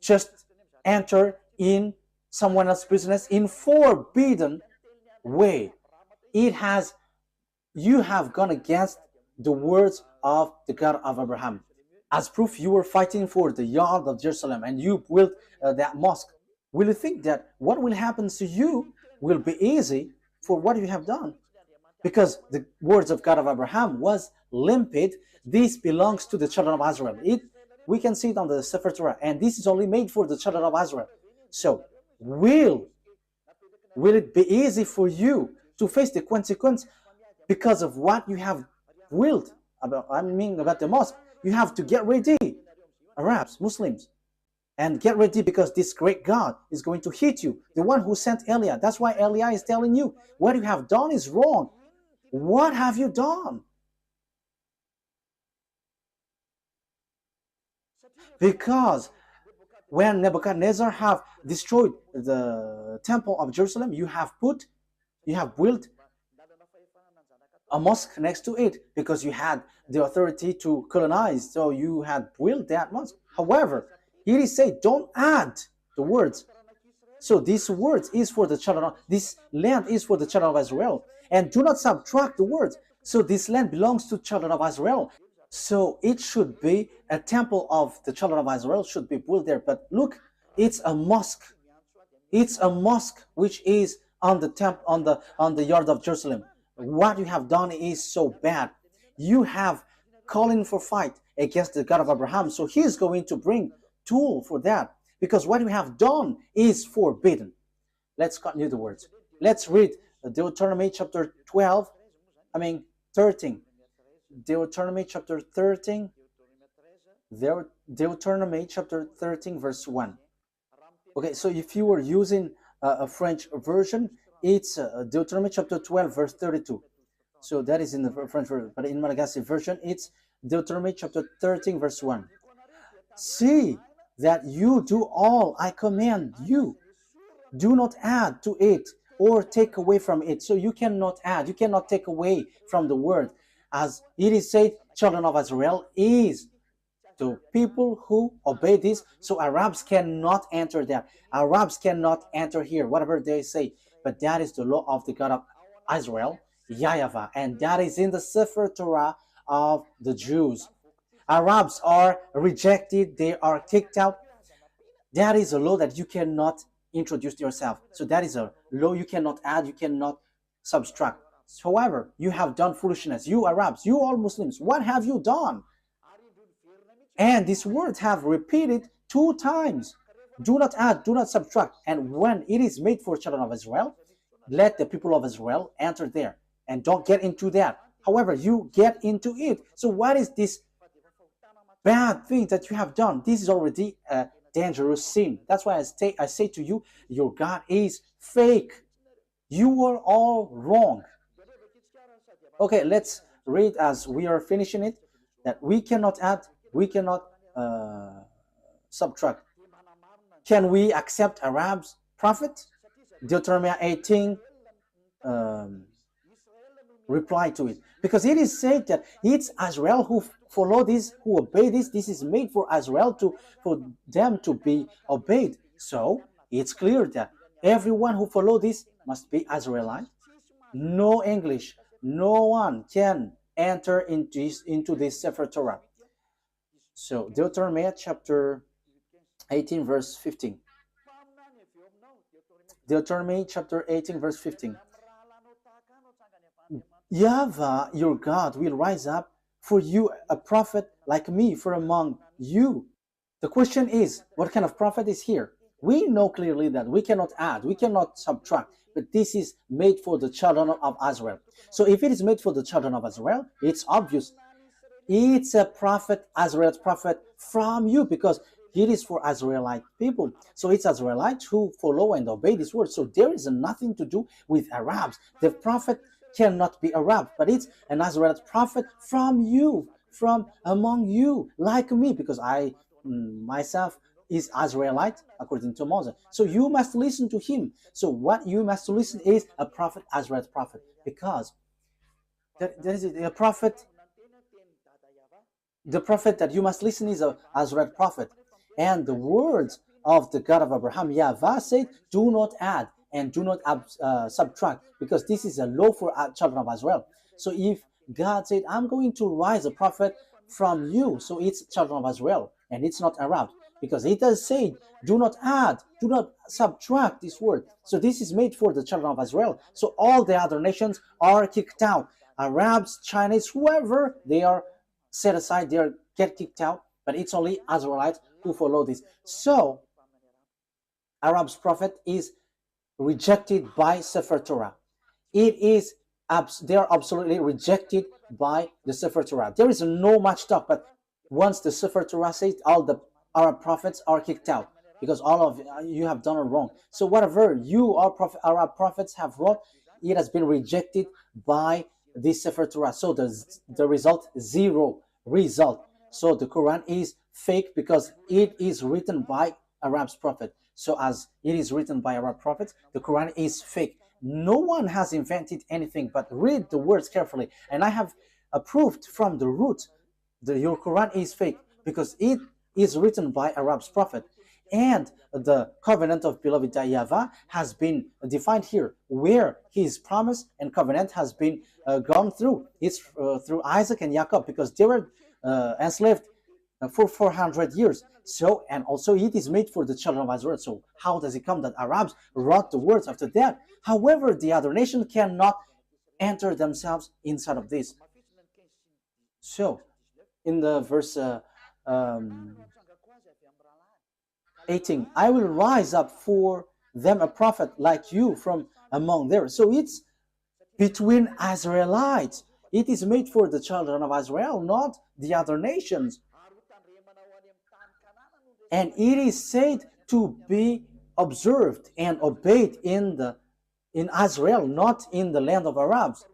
Speaker 1: just enter in someone else's business in forbidden way. You have gone against the words of the God of Abraham. As proof, you were fighting for the yard of Jerusalem, and you built that mosque. Will you think that what will happen to you will be easy for what you have done? Because the words of God of Abraham was limpid. This belongs to the children of Israel. We can see it on the Sefer Torah, and this is only made for the children of Israel. So, will it be easy for you to face the consequence because of what you have willed about the mosque? You have to get ready, Arabs, Muslims, and get ready, because this great God is going to hit you, the one who sent Eliah. That's why Eliah is telling you, what you have done is wrong. What have you done? Because when Nebuchadnezzar have destroyed the temple of Jerusalem, you have built a mosque next to it because you had the authority to colonize, so you had built that mosque. However, it is said, don't add the words. So this words is for the children of, this land is for the children of Israel, and do not subtract the words. So this land belongs to children of Israel. So it should be a temple of the children of Israel should be built there. But look, it's a mosque. It's a mosque which is on the on the yard of Jerusalem. What you have done is so bad. You have calling for fight against the God of Abraham. So he is going to bring tool for that, because what you have done is forbidden. Let's continue the words. Let's read Deuteronomy chapter 13. Deuteronomy chapter 13. Deuteronomy chapter 13 verse 1. Okay, so if you were using a French version, it's Deuteronomy chapter 12 verse 32. So that is in the French version, but in Malagasy version, it's Deuteronomy chapter 13 verse 1. See that you do all I command you. Do not add to it or take away from it. So you cannot add, you cannot take away from the word. As it is said, children of Israel is to people who obey this. So Arabs cannot enter there. Arabs cannot enter here, whatever they say. But that is the law of the God of Israel, YAHVAH, and that is in the Sefer Torah of the Jews. Arabs are rejected, they are kicked out. That is a law that you cannot introduce yourself. So that is a law you cannot add, you cannot subtract. However, you have done foolishness. You Arabs, you all Muslims, what have you done? And these words have repeated 2 times. Do not add, do not subtract. And when it is made for children of Israel, let the people of Israel enter there. And don't get into that. However, you get into it. So what is this bad thing that you have done? This is already a dangerous sin. That's why I say to you, your God is fake. You are all wrong. Okay, let's read as we are finishing it, that we cannot add, we cannot subtract. Can we accept Arabs' prophet? Deuteronomy 18 reply to it, because it is said that it's Israel who follow this, who obey this. This is made for Israel for them to be obeyed. So it's clear that everyone who follow this must be Israelite. No English, no one can enter into this Sefer Torah. So Deuteronomy chapter 18 verse 15. Deuteronomy chapter 18 verse 15. YAHVAH, your God, will rise up for you a prophet like me from among you. The question is, what kind of prophet is here? We know clearly that we cannot add, we cannot subtract, but this is made for the children of Israel. So if it is made for the children of Israel, it's obvious. It's a prophet, Israelite prophet from you, because it is for Israelite people. So it's Israelites who follow and obey this word. So there is nothing to do with Arabs. The prophet cannot be Arab, but it's an Israelite prophet from you, from among you, like me, because I myself is Israelite according to Moses. So you must listen to him. So what you must listen is a prophet, Israelite prophet, because there is a prophet. The prophet that you must listen is an Israelite prophet. And the words of the God of Abraham, YAHVAH, said, do not add and do not subtract, because this is a law for children of Israel. So if God said, I'm going to rise a prophet from you, so it's children of Israel, and it's not Arab, because it does say, do not add, do not subtract this word. So this is made for the children of Israel. So all the other nations are kicked out. Arabs, Chinese, whoever, they are set aside, they get kicked out, but it's only Israelites who follow this. So Arab's prophet is rejected by Sefer Torah. It is, they are absolutely rejected by the Sefer Torah. There is no much talk, but once the Sefer Torah says, all the Arab prophets are kicked out, because all of you have done it wrong. So whatever you Arab prophets have wrought, it has been rejected by this Sefer Torah. So the result, 0 result. So the Quran is fake because it is written by Arab's prophet. So as it is written by Arab prophets, the Quran is fake. No one has invented anything, but read the words carefully. And I have approved from the root that your Quran is fake because it is written by Arab's prophet. And the covenant of beloved YAHVAH has been defined here, where his promise and covenant has been gone through. It's through Isaac and Jacob, because they were enslaved for 400 years. So, and also it is made for the children of Israel. So how does it come that Arabs wrote the words after that? However, the other nation cannot enter themselves inside of this. So in the verse 18, I will rise up for them a prophet like you from among theirs. So it's between Israelites. It is made for the children of Israel, not the other nations. And it is said to be observed and obeyed in Israel, not in the land of Arabs.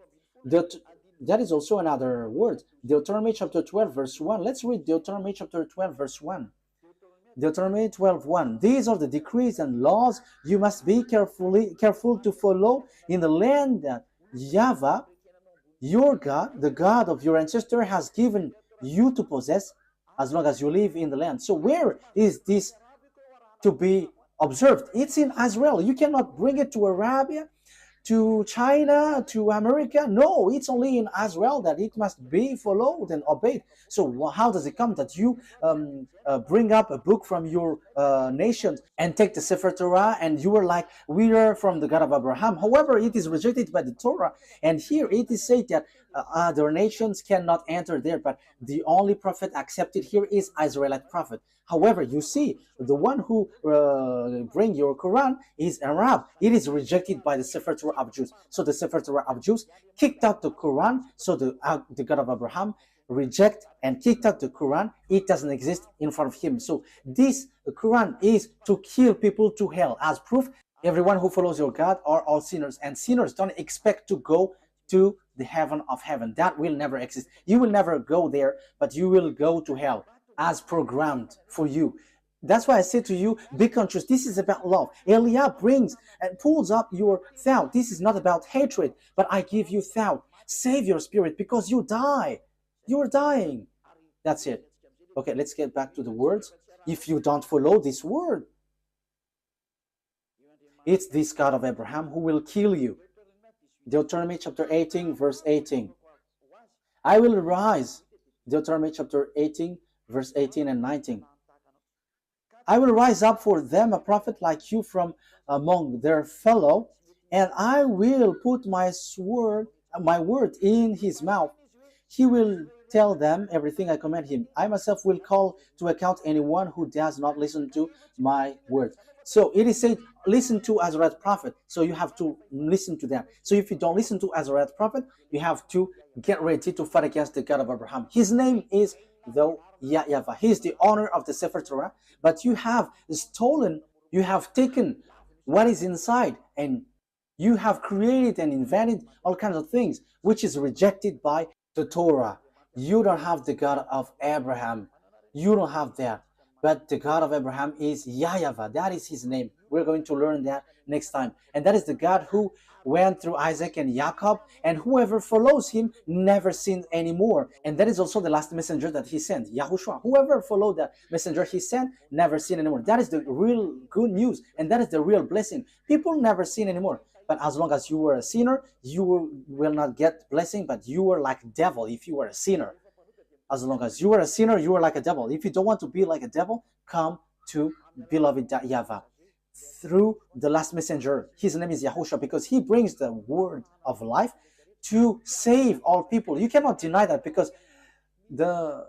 Speaker 1: That is also another word. Deuteronomy chapter 12 verse 1. Let's read Deuteronomy chapter 12 verse 1. Deuteronomy 12:1. These are the decrees and laws you must be careful to follow in the land that YAHVAH, your God, the God of your ancestor, has given you to possess as long as you live in the land. So where is this to be observed? It's in Israel. You cannot bring it to Arabia, to China, to America. No, it's only in Israel that it must be followed and obeyed. So how does it come that you bring up a book from your nation and take the Sefer Torah and you are like, we are from the God of Abraham? However, it is rejected by the Torah. And here it is said that other nations cannot enter there, but the only prophet accepted here is Israelite prophet. However, you see, the one who bring your Quran is Arab. It is rejected by the Sefer Torah of Jews. So the Sefer Torah of Jews kicked out the Quran. So the God of Abraham reject and kicked out the Quran. It doesn't exist in front of him. So this Quran is to kill people to hell. As proof, everyone who follows your God are all sinners. And sinners don't expect to go to the heaven of heaven. That will never exist. You will never go there, but you will go to hell as programmed for you. That's why I say to you, be conscious. This is about love. Eliah brings and pulls up your thought. This is not about hatred, but I give you thought. Save your spirit because you die. You're dying. That's it. Okay, let's get back to the words. If you don't follow this word, it's this God of Abraham who will kill you. Deuteronomy chapter 18, verse 18. I will rise. Deuteronomy chapter 18, verse 18 and 19. I will rise up for them a prophet like you from among their fellow, and I will put my word in his mouth. He will tell them everything I command him. I myself will call to account anyone who does not listen to my word. So it is said, listen to Azariah prophet. So you have to listen to them. So if you don't listen to Azariah prophet, you have to get ready to fight against the God of Abraham. His name is though YAHVAH. He is the owner of the Sefer Torah, but you have stolen, you have taken what is inside, and you have created and invented all kinds of things, which is rejected by the Torah. You don't have the God of Abraham. You don't have that. But the God of Abraham is YAHVAH. That is his name. We're going to learn that next time. And that is the God who went through Isaac and Jacob, and whoever follows him never sinned anymore. And that is also the last messenger that he sent, YAHOSHUAH. Whoever followed that messenger he sent never sinned anymore. That is the real good news, and that is the real blessing. People never sin anymore. But as long as you were a sinner, you will not get blessing, but you were like a devil if you were a sinner. As long as you are a sinner, you are like a devil. If you don't want to be like a devil, come to beloved YAHVAH through the last messenger. His name is YAHOSHUAH, because he brings the word of life to save all people. You cannot deny that, because the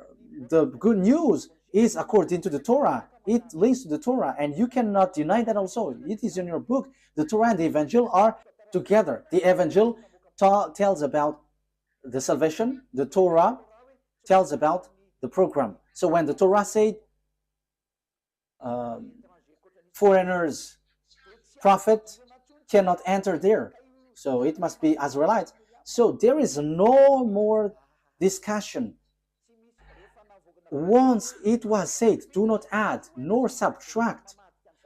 Speaker 1: good news is according to the Torah. It links to the Torah, and you cannot deny that also. It is in your book. The Torah and the Evangel are together. The Evangel tells about the salvation. The Torah tells about the program. So when the Torah said foreigners, prophet cannot enter there, so it must be Israelites. So there is no more discussion. Once it was said, do not add nor subtract,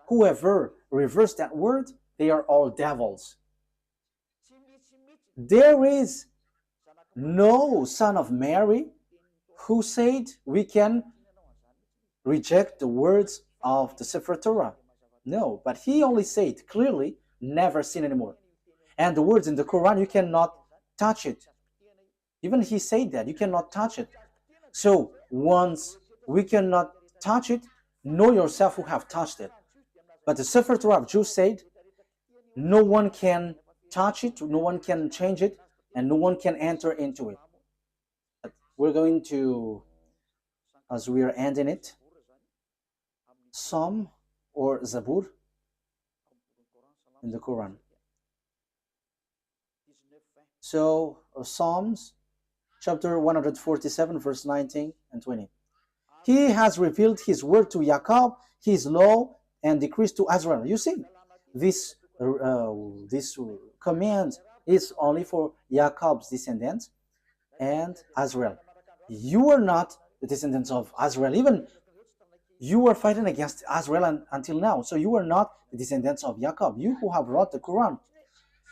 Speaker 1: whoever reversed that word, they are all devils. There is no son of Mary who said we can reject the words of the Sefer Torah. No, but he only said clearly, never sin anymore. And the words in the Quran, you cannot touch it. Even he said that, you cannot touch it. So once we cannot touch it, know yourself who have touched it. But the Sefer Torah of Jews said, no one can touch it, no one can change it, and no one can enter into it. But we're going to, as we are ending it, Psalm or Zabur in the Quran. So Psalms chapter 147 verse 19 and 20. He has revealed his word to Jacob, his law and decrees to Israel. You see, this command is only for Jacob's descendants and Israel. You are not the descendants of Israel. Even you were fighting against Israel until now. So you are not the descendants of Jacob. You who have wrote the Quran.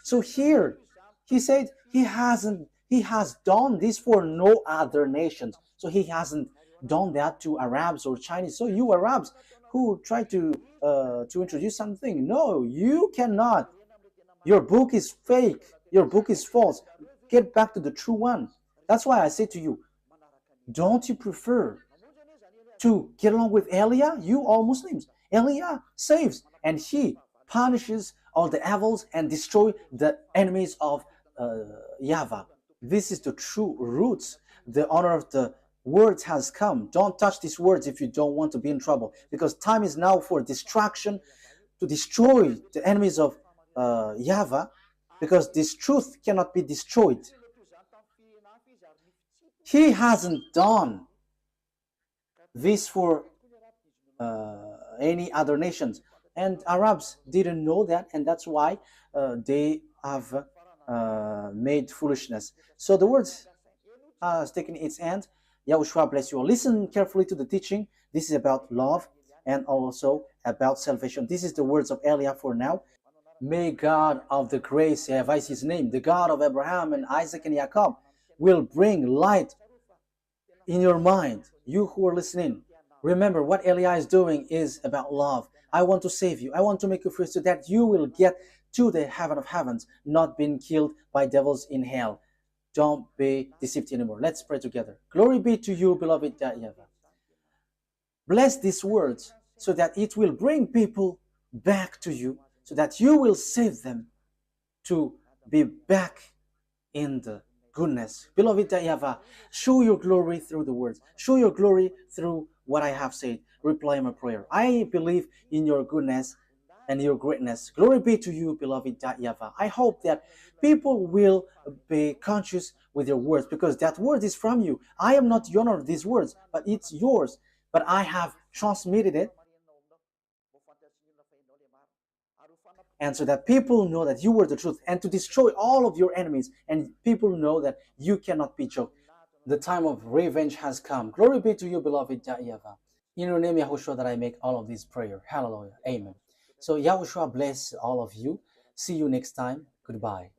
Speaker 1: So here, he said he has done this for no other nations. So he hasn't done that to Arabs or Chinese. So you Arabs who try to introduce something, no, you cannot. Your book is fake. Your book is false. Get back to the true one. That's why I say to you, don't you prefer to get along with Elia? You all Muslims. Elia saves and he punishes all the evils and destroy the enemies of YAHVAH. This is the true roots. The honor of the words has come. Don't touch these words if you don't want to be in trouble, because time is now for distraction, to destroy the enemies of YAHVAH, because this truth cannot be destroyed. He hasn't done this for any other nations, and Arabs didn't know that, and that's why they have made foolishness. So the words has taken its end. YAHOSHUAH bless you all. Listen carefully to the teaching. This is about love and also about salvation. This is the words of Elia for now. May God of the grace, YAHVAH is his name, the God of Abraham and Isaac and Jacob, will bring light in your mind. You who are listening, remember what Elia is doing is about love. I want to save you. I want to make you free so that you will get to the heaven of heavens, not being killed by devils in hell. Don't be deceived anymore. Let's pray together. Glory be to you, beloved YAHVAH. Bless these words so that it will bring people back to you, so that you will save them to be back in the goodness. Beloved YAHVAH, show your glory through the words. Show your glory through what I have said. Reply my prayer. I believe in your goodness and your greatness. Glory be to you, beloved YAHVAH. I hope that people will be conscious with your words, because that word is from you. I am not the owner of these words, but it's yours. But I have transmitted it, and so that people know that you were the truth, and to destroy all of your enemies, and people know that you cannot be choked. The time of revenge has come. Glory be to you, beloved YAHVAH. In your name, YAHOSHUAH, that I make all of these prayer. Hallelujah. Amen. So YAHOSHUAH bless all of you. See you next time. Goodbye.